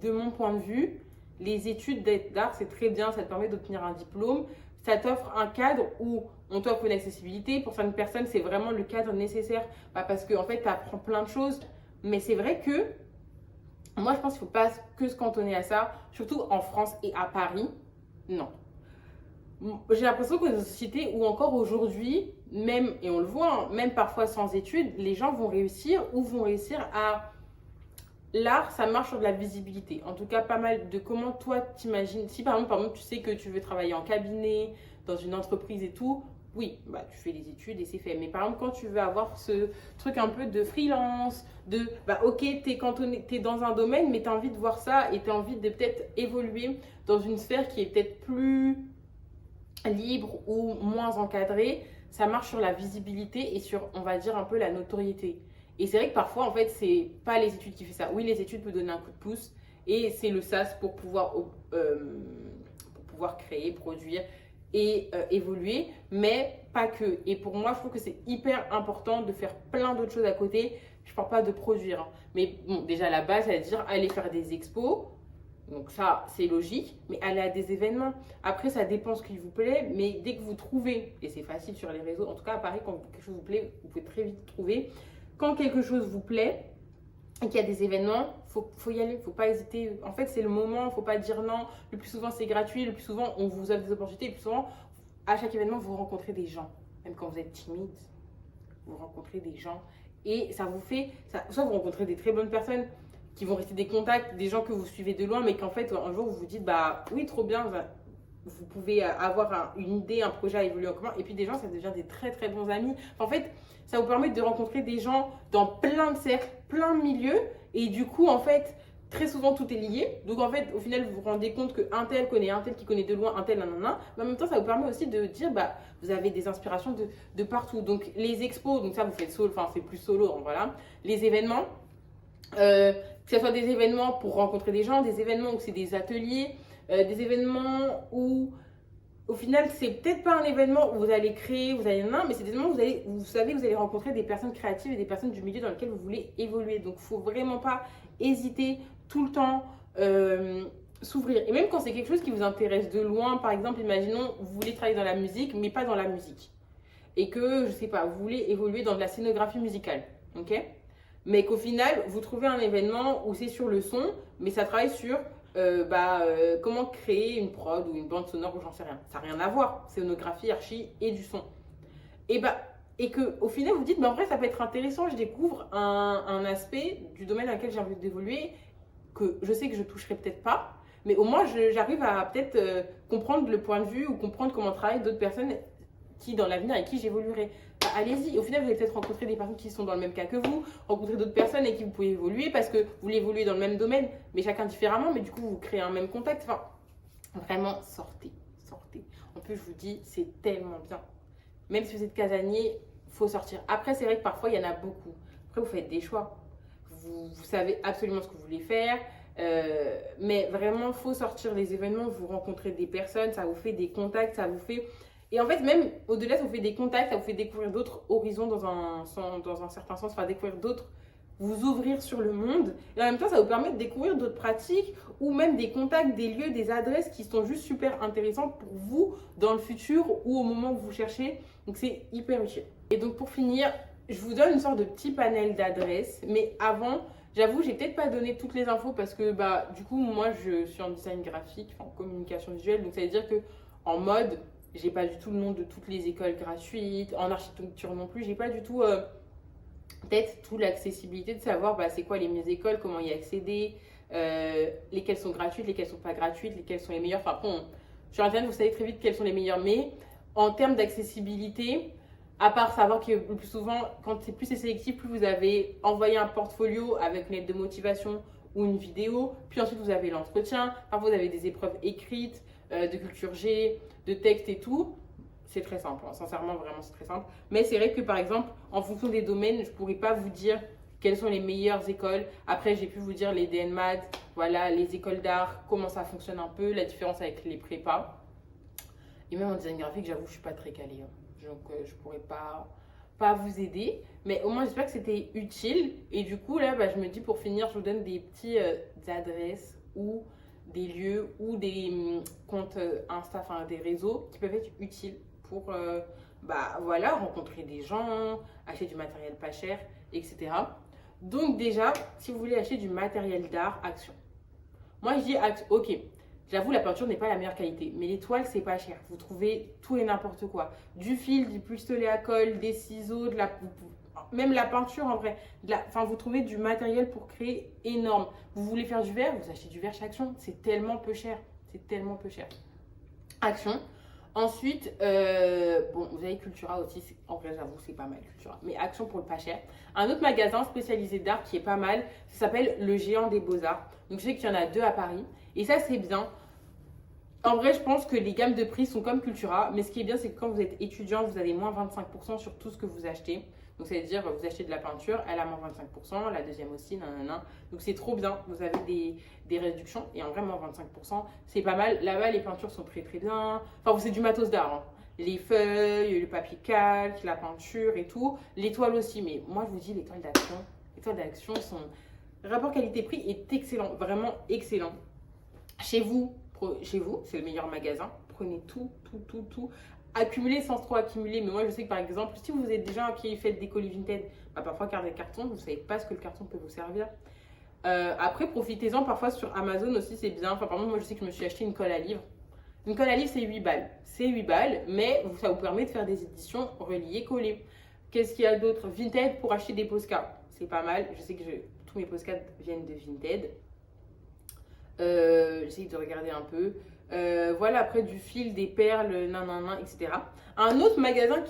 de mon point de vue, les études d'art c'est très bien, ça te permet d'obtenir un diplôme, ça t'offre un cadre où on t'offre une accessibilité. Pour certaines personnes, c'est vraiment le cadre nécessaire parce qu'en fait tu apprends plein de choses. Mais c'est vrai que moi je pense qu'il ne faut pas que se cantonner à ça, surtout en France et à Paris. Non. J'ai l'impression qu'on est dans une société où encore aujourd'hui, même, et on le voit, hein, même parfois sans études, les gens vont réussir ou vont réussir à... L'art, ça marche sur de la visibilité. En tout cas, pas mal de comment toi t'imagines. Si par exemple, tu sais que tu veux travailler en cabinet, dans une entreprise et tout, oui, bah, tu fais les études et c'est fait. Mais par exemple, quand tu veux avoir ce truc un peu de freelance, de, bah ok, t'es dans un domaine, mais t'as envie de voir ça et t'as envie de peut-être évoluer dans une sphère qui est peut-être plus libre ou moins encadré, ça marche sur la visibilité et sur, on va dire, un peu la notoriété. Et c'est vrai que parfois, en fait, c'est pas les études qui font ça. Oui, les études peuvent donner un coup de pouce et c'est le SAS pour pouvoir créer, produire et évoluer, mais pas que. Et pour moi, je trouve que c'est hyper important de faire plein d'autres choses à côté. Je parle pas de produire, hein. Mais bon, déjà, la base, c'est-à-dire aller faire des expos. Donc ça, c'est logique, mais aller à des événements. Après, ça dépend ce qui vous plaît, mais dès que vous trouvez, et c'est facile sur les réseaux, en tout cas à Paris, quand quelque chose vous plaît, vous pouvez très vite trouver. Quand quelque chose vous plaît et qu'il y a des événements, faut y aller, faut pas hésiter. En fait, c'est le moment, faut pas dire non. Le plus souvent, c'est gratuit, le plus souvent, on vous offre des opportunités, le plus souvent, à chaque événement, vous rencontrez des gens. Même quand vous êtes timide, vous rencontrez des gens. Et ça vous fait, soit vous rencontrez des très bonnes personnes, qui vont rester des contacts, des gens que vous suivez de loin, mais qu'en fait, un jour, vous vous dites, bah oui, trop bien, vous pouvez avoir une idée, un projet à évoluer en commun. Et puis des gens, ça devient des très, très bons amis. En fait, ça vous permet de rencontrer des gens dans plein de cercles, plein de milieux. Et du coup, en fait, très souvent tout est lié. Donc en fait, au final, vous vous rendez compte qu'un tel connaît un tel qui connaît de loin un tel, nanana. Mais en même temps, ça vous permet aussi de dire, bah, vous avez des inspirations de partout. Donc les expos, donc ça vous faites solo, enfin c'est plus solo, hein, voilà. Les événements, que ce soit des événements pour rencontrer des gens, des événements où c'est des ateliers, des événements où au final, c'est peut-être pas un événement où vous allez créer, vous allez mais c'est des événements où vous savez que vous allez rencontrer des personnes créatives et des personnes du milieu dans lequel vous voulez évoluer. Donc, il faut vraiment pas hésiter tout le temps s'ouvrir. Et même quand c'est quelque chose qui vous intéresse de loin, par exemple, imaginons, vous voulez travailler dans la musique, mais pas dans la musique. Et que, je sais pas, vous voulez évoluer dans de la scénographie musicale, ok? Mais qu'au final, vous trouvez un événement où c'est sur le son, mais ça travaille sur comment créer une prod ou une bande sonore ou j'en sais rien. Ça n'a rien à voir. Scénographie, archi et du son. Et que au final, vous dites, mais en vrai, ça peut être intéressant. Je découvre un aspect du domaine dans lequel j'ai envie d'évoluer que je sais que je toucherai peut-être pas. Mais au moins, j'arrive à peut-être comprendre le point de vue ou comprendre comment travaillent d'autres personnes qui, dans l'avenir, avec qui j'évoluerai. Bah, allez-y. Au final, vous allez peut-être rencontrer des personnes qui sont dans le même cas que vous, rencontrer d'autres personnes avec qui vous pouvez évoluer parce que vous voulez évoluer dans le même domaine, mais chacun différemment, mais du coup, vous créez un même contact. Enfin, vraiment, sortez. En plus, je vous dis, c'est tellement bien. Même si vous êtes casanier, il faut sortir. Après, c'est vrai que parfois, il y en a beaucoup. Après, vous faites des choix. Vous savez absolument ce que vous voulez faire. Mais vraiment, il faut sortir les événements, vous rencontrez des personnes, ça vous fait des contacts, ça vous fait... Et en fait, même au-delà, ça vous fait des contacts, ça vous fait découvrir d'autres horizons dans un certain sens, enfin découvrir d'autres, vous ouvrir sur le monde. Et en même temps, ça vous permet de découvrir d'autres pratiques ou même des contacts, des lieux, des adresses qui sont juste super intéressants pour vous dans le futur ou au moment où vous cherchez. Donc, c'est hyper utile. Et donc, pour finir, je vous donne une sorte de petit panel d'adresses. Mais avant, j'avoue, j'ai peut-être pas donné toutes les infos parce que du coup, moi, je suis en design graphique, en communication visuelle. Donc, ça veut dire que en mode... J'ai pas du tout le nom de toutes les écoles gratuites. En architecture non plus, j'ai pas du tout peut-être toute l'accessibilité de savoir c'est quoi les mieux écoles, comment y accéder, lesquelles sont gratuites, lesquelles sont pas gratuites, lesquelles sont les meilleures. Enfin bon, sur internet vous savez très vite quelles sont les meilleures, mais en termes d'accessibilité, à part savoir que le plus souvent, quand c'est plus sélectif, plus vous avez envoyé un portfolio avec une lettre de motivation ou une vidéo, puis ensuite vous avez l'entretien, parfois vous avez des épreuves écrites, de culture G, de texte et tout. C'est très simple, hein. Sincèrement, vraiment, c'est très simple. Mais c'est vrai que par exemple, en fonction des domaines, je ne pourrais pas vous dire quelles sont les meilleures écoles. Après, j'ai pu vous dire les DNMAT, voilà, les écoles d'art, comment ça fonctionne un peu, la différence avec les prépas. Et même en design graphique, j'avoue, je ne suis pas très calée, hein. Donc, je ne pourrais pas vous aider. Mais au moins, j'espère que c'était utile. Et du coup, là, je me dis, pour finir, je vous donne des petites adresses ou des lieux ou des comptes Insta, enfin des réseaux qui peuvent être utiles pour rencontrer des gens, acheter du matériel pas cher, etc. Donc déjà, si vous voulez acheter du matériel d'art, Action. Moi je dis Action, ok, j'avoue la peinture n'est pas la meilleure qualité, mais les toiles c'est pas cher. Vous trouvez tout et n'importe quoi. Du fil, du pistolet à colle, des ciseaux, même la peinture en vrai, vous trouvez du matériel pour créer énorme. Vous voulez faire du verre, vous achetez du verre chez Action, c'est tellement peu cher. Action. Ensuite, vous avez Cultura aussi, en vrai j'avoue c'est pas mal Cultura, mais Action pour le pas cher. Un autre magasin spécialisé d'art qui est pas mal, ça s'appelle Le Géant des Beaux-Arts. Donc je sais qu'il y en a 2 à Paris, et ça c'est bien. En vrai, je pense que les gammes de prix sont comme Cultura, mais ce qui est bien, c'est que quand vous êtes étudiant, vous avez moins 25% sur tout ce que vous achetez. Donc, ça veut dire vous achetez de la peinture, elle a moins 25%, la deuxième aussi, nanana. Donc, c'est trop bien. Vous avez des réductions et en vrai, moins 25%, c'est pas mal. Là-bas, les peintures sont très très bien. Enfin, c'est du matos d'art, hein. Les feuilles, le papier calque, la peinture et tout. Les toiles aussi, mais moi, je vous dis, les toiles d'Action sont... Le rapport qualité-prix est excellent, vraiment excellent. Chez vous, c'est le meilleur magasin. Prenez tout. Accumulez sans trop accumuler. Mais moi, je sais que par exemple, si vous êtes déjà qui fait des colis Vinted, parfois garder le carton, vous ne savez pas ce que le carton peut vous servir. Après, profitez-en. Parfois sur Amazon aussi, c'est bien. Enfin, par exemple, moi, je sais que je me suis acheté une colle à livre. Une colle à livre, c'est 8 balles. C'est 8 balles, mais ça vous permet de faire des éditions reliées, collées. Qu'est-ce qu'il y a d'autre? Vinted pour acheter des postcards. C'est pas mal. Je sais que tous mes postcards viennent de Vinted. J'essaie de regarder un peu. Voilà, après du fil, des perles, etc. Un autre magasin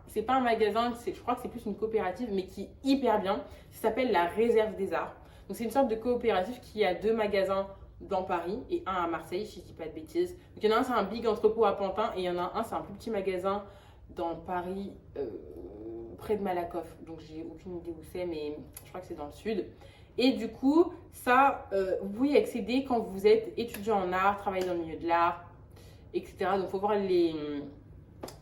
c'est pas un magasin, je crois que c'est plus une coopérative, mais qui est hyper bien. Ça s'appelle la Réserve des Arts. Donc c'est une sorte de coopérative qui a 2 magasins dans Paris et un à Marseille, si je dis pas de bêtises. Donc il y en a un, c'est un big entrepôt à Pantin et il y en a un, c'est un plus petit magasin dans Paris, près de Malakoff. Donc j'ai aucune idée où c'est, mais je crois que c'est dans le sud. Et du coup, ça, vous pouvez y accéder quand vous êtes étudiant en art, travaillez dans le milieu de l'art, etc. Donc il faut voir les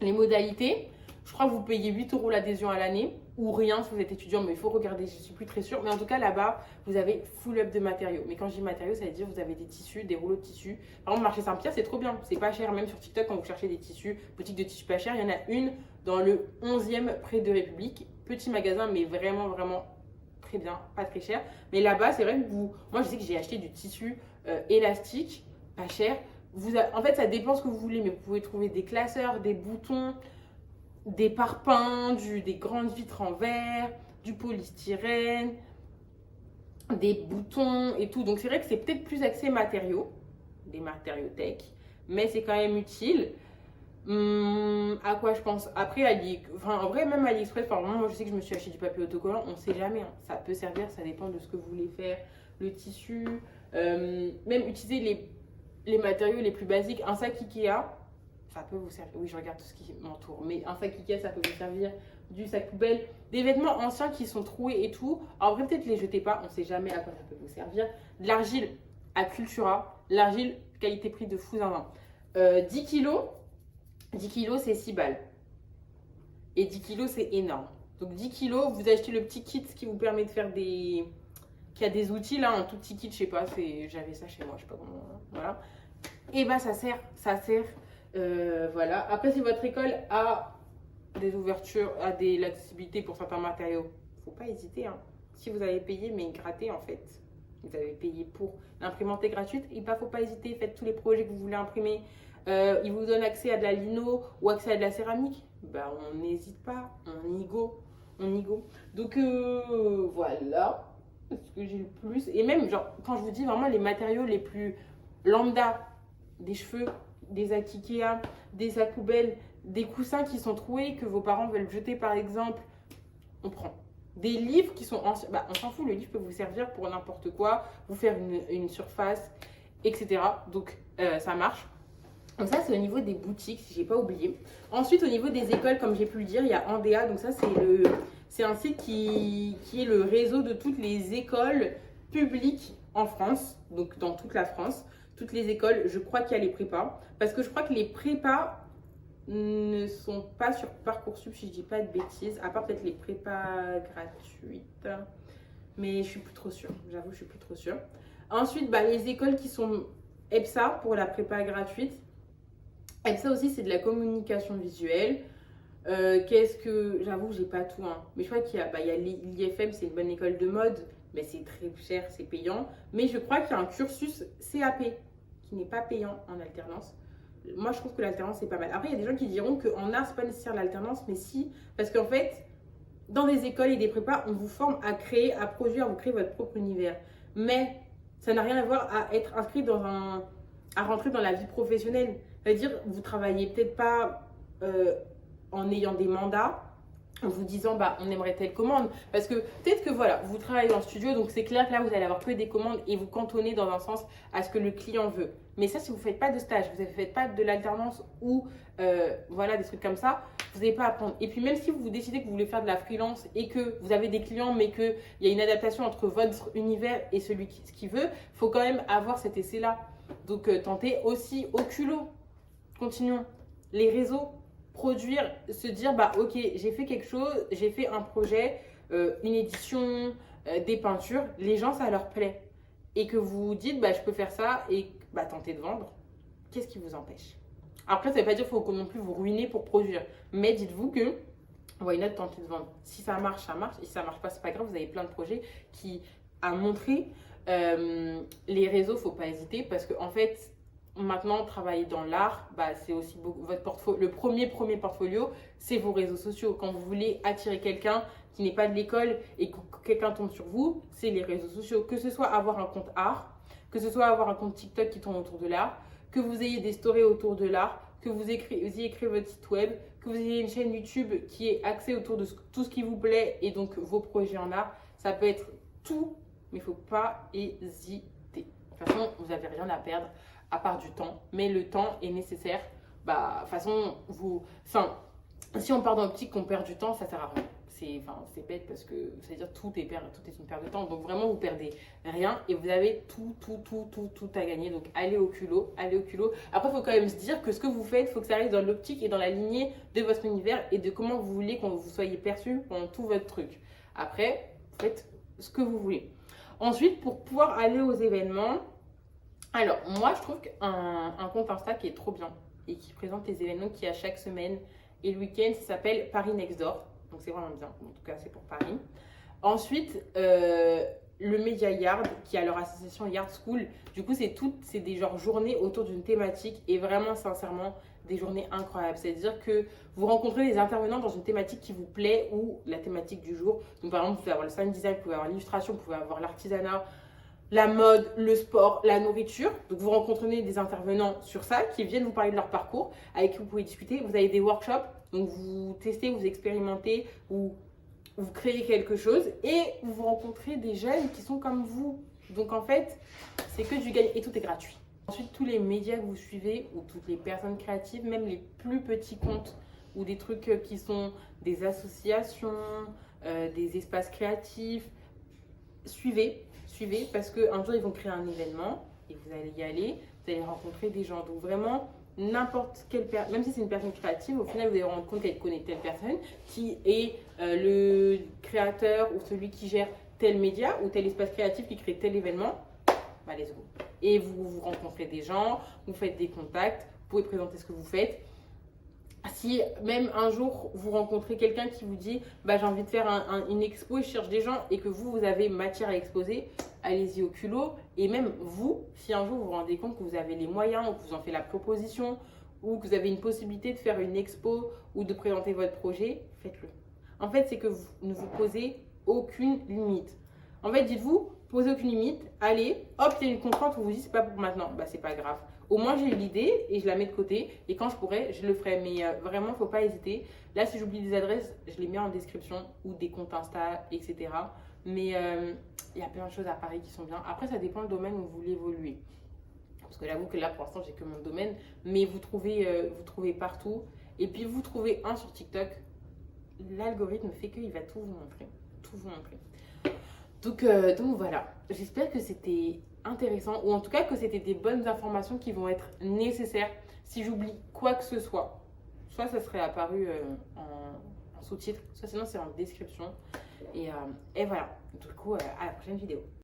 modalités. Je crois que vous payez 8 € l'adhésion à l'année ou rien si vous êtes étudiant, mais il faut regarder, je ne suis plus très sûre. Mais en tout cas, là-bas, vous avez full up de matériaux. Mais quand je dis matériaux, ça veut dire que vous avez des tissus, des rouleaux de tissus. Par exemple, marché Saint-Pierre, c'est trop bien. C'est pas cher, même sur TikTok, quand vous cherchez des tissus, boutique de tissus pas cher, il y en a une dans le 11e près de République. Petit magasin, mais vraiment, vraiment très bien, pas très cher. Mais là-bas, c'est vrai que moi, je sais que j'ai acheté du tissu élastique, pas cher. En fait, ça dépend ce que vous voulez, mais vous pouvez trouver des classeurs, des boutons, des parpaings, des grandes vitres en verre, du polystyrène, des boutons et tout. Donc c'est vrai que c'est peut-être plus axé matériaux, des matériaux tech, mais c'est quand même utile. À quoi je pense? Après, en vrai, même AliExpress, par exemple, moi je sais que je me suis acheté du papier autocollant, on ne sait jamais, hein. Ça peut servir, ça dépend de ce que vous voulez faire, le tissu, même utiliser les matériaux les plus basiques. Un sac Ikea, ça peut vous servir. Oui, je regarde tout ce qui m'entoure, mais un sac Ikea, ça peut vous servir. Du sac poubelle, des vêtements anciens qui sont troués et tout. En vrai, peut-être les jetez pas, on ne sait jamais à quoi ça peut vous servir. De l'argile à Cultura, l'argile qualité-prix de fou zinzin. 10 kilos, 10 kilos, c'est 6 balles. Et 10 kilos, c'est énorme. Donc 10 kilos, vous achetez le petit kit qui vous permet de faire qui a des outils là, un tout petit kit, je sais pas, j'avais ça chez moi, je sais pas comment, voilà. Et bah ça sert. Voilà. Après, si votre école a des ouvertures, a l'accessibilité pour certains matériaux, faut pas hésiter, hein. Si vous avez payé, mais gratter en fait, vous avez payé pour l'imprimante gratuite, et bah faut pas hésiter, faites tous les projets que vous voulez imprimer. Ils vous donnent accès à de la lino ou accès à de la céramique, bah on n'hésite pas, on y go. Donc voilà ce que j'ai le plus. Et même genre quand je vous dis vraiment les matériaux les plus lambda, des cheveux, des sacs Ikea, des sacs poubelles, des coussins qui sont troués que vos parents veulent jeter par exemple, on prend. Des livres qui sont anciens, bah, on s'en fout, le livre peut vous servir pour n'importe quoi, vous faire une surface, etc. Donc ça marche. Donc ça c'est au niveau des boutiques, si j'ai pas oublié. Ensuite au niveau des écoles, comme j'ai pu le dire, il y a Andea, donc ça c'est un site qui est le réseau de toutes les écoles publiques en France, donc dans toute la France. Toutes les écoles, je crois qu'il y a les prépas, parce que je crois que les prépas ne sont pas sur Parcoursup, si je dis pas de bêtises, à part peut-être les prépas gratuites, mais je suis plus trop sûre, j'avoue, je suis plus trop sûre. Ensuite, les écoles qui sont EPSA pour la prépa gratuite. EPSA aussi, c'est de la communication visuelle. J'avoue, j'ai pas tout, hein. Mais je crois qu'il y a l'IFM, c'est une bonne école de mode, mais c'est très cher, c'est payant. Mais je crois qu'il y a un cursus CAP qui n'est pas payant en alternance. Moi, je trouve que l'alternance, c'est pas mal. Après, il y a des gens qui diront qu'en art, c'est pas nécessaire l'alternance, mais si, parce qu'en fait, dans des écoles et des prépas, on vous forme à créer, à produire, vous créez votre propre univers. Mais ça n'a rien à voir à être inscrit à rentrer dans la vie professionnelle. C'est-à-dire, vous travaillez peut-être pas en ayant des mandats, en vous disant on aimerait telle commande, parce que peut-être que voilà, vous travaillez en studio, donc c'est clair que là vous allez avoir que des commandes et vous cantonnez dans un sens à ce que le client veut. Mais ça, si vous ne faites pas de stage, vous ne faites pas de l'alternance ou voilà, des trucs comme ça, vous n'allez pas apprendre. Et puis même si vous décidez que vous voulez faire de la freelance et que vous avez des clients, mais qu'il y a une adaptation entre votre univers et ce qu'il veut, il faut quand même avoir cet essai-là. Donc tentez aussi au culot. Continuons. Les réseaux, produire, se dire ok, j'ai fait quelque chose, j'ai fait un projet, une édition, des peintures, les gens ça leur plaît. Et que vous vous dites je peux faire ça et tenter de vendre, qu'est-ce qui vous empêche? Après, ça ne veut pas dire qu'il faut non plus vous ruiner pour produire, mais dites-vous que why not tenter de vendre. Si ça marche, ça marche. Et si ça marche pas, c'est pas grave, vous avez plein de projets qui à montrer. Les réseaux, faut pas hésiter parce que en fait, maintenant, travailler dans l'art, c'est aussi votre portfolio. Le premier portfolio, c'est vos réseaux sociaux. Quand vous voulez attirer quelqu'un qui n'est pas de l'école et que quelqu'un tombe sur vous, c'est les réseaux sociaux. Que ce soit avoir un compte art, que ce soit avoir un compte TikTok qui tourne autour de l'art, que vous ayez des stories autour de l'art, que vous ayez créé votre site web, que vous ayez une chaîne YouTube qui est axée autour de tout ce qui vous plaît et donc vos projets en art. Ça peut être tout mais il ne faut pas hésiter. De toute façon, vous n'avez rien à perdre à part du temps, mais le temps est nécessaire. Bah, de toute façon, si on part dans l'optique qu'on perd du temps, ça sert à rien. C'est bête parce que c'est-à-dire tout est une perte de temps. Donc vraiment, vous perdez rien et vous avez tout à gagner. Donc allez au culot, allez au culot. Après, il faut quand même se dire que ce que vous faites, il faut que ça reste dans l'optique et dans la lignée de votre univers et de comment vous voulez qu'on vous soyez perçu pendant tout votre truc. Après, faites ce que vous voulez. Ensuite, pour pouvoir aller aux événements, alors moi, je trouve qu'un compte Insta qui est trop bien et qui présente les événements qu'il y a chaque semaine et le week-end, ça s'appelle Paris Next Door. Donc c'est vraiment bien, en tout cas c'est pour Paris. Ensuite, le Media Yard, qui a leur association Yard School. Du coup, c'est des journées autour d'une thématique et vraiment sincèrement des journées incroyables. C'est-à-dire que vous rencontrez des intervenants dans une thématique qui vous plaît ou la thématique du jour. Donc par exemple, vous pouvez avoir le sound design, vous pouvez avoir l'illustration, vous pouvez avoir l'artisanat, la mode, le sport, la nourriture. Donc vous rencontrez des intervenants sur ça qui viennent vous parler de leur parcours, avec qui vous pouvez discuter. Vous avez des workshops, donc vous testez, vous expérimentez, vous créez quelque chose et vous rencontrez des jeunes qui sont comme vous. Donc en fait, c'est que du gain et tout est gratuit. Ensuite, tous les médias que vous suivez ou toutes les personnes créatives, même les plus petits comptes ou des trucs qui sont des associations, des espaces créatifs, suivez parce qu'un jour ils vont créer un événement et vous allez y aller, vous allez rencontrer des gens. Donc vraiment, n'importe quelle personne, même si c'est une personne créative, au final vous allez vous rendre compte qu'elle connaît telle personne qui est le créateur ou celui qui gère tel média ou tel espace créatif qui crée tel événement. Bah, let's go. Et vous rencontrez des gens, vous faites des contacts, vous pouvez présenter ce que vous faites. Si même un jour vous rencontrez quelqu'un qui vous dit bah, j'ai envie de faire une expo et je cherche des gens et que vous avez matière à exposer, allez-y au culot. Et même vous, si un jour vous vous rendez compte que vous avez les moyens ou que vous en faites la proposition ou que vous avez une possibilité de faire une expo ou de présenter votre projet, faites-le. En fait, c'est que vous ne vous posez aucune limite. En fait, dites-vous, posez aucune limite, allez, hop, il y a une contrainte où vous dites c'est pas pour maintenant, bah c'est pas grave. Au moins, j'ai eu l'idée et je la mets de côté. Et quand je pourrai, je le ferai. Mais vraiment, il ne faut pas hésiter. Là, si j'oublie des adresses, je les mets en description ou des comptes Insta, etc. Mais il y a plein de choses à Paris qui sont bien. Après, ça dépend du domaine où vous voulez évoluer. Parce que j'avoue que là, pour l'instant, j'ai que mon domaine. Mais vous trouvez partout. Et puis, vous trouvez un sur TikTok. L'algorithme fait qu'il va tout vous montrer. Tout vous montrer. Donc voilà. J'espère que c'était intéressant ou en tout cas que c'était des bonnes informations qui vont être nécessaires si j'oublie quoi que ce soit. Soit ça serait apparu en sous-titre, soit sinon c'est en description. Et voilà. Du coup, à la prochaine vidéo.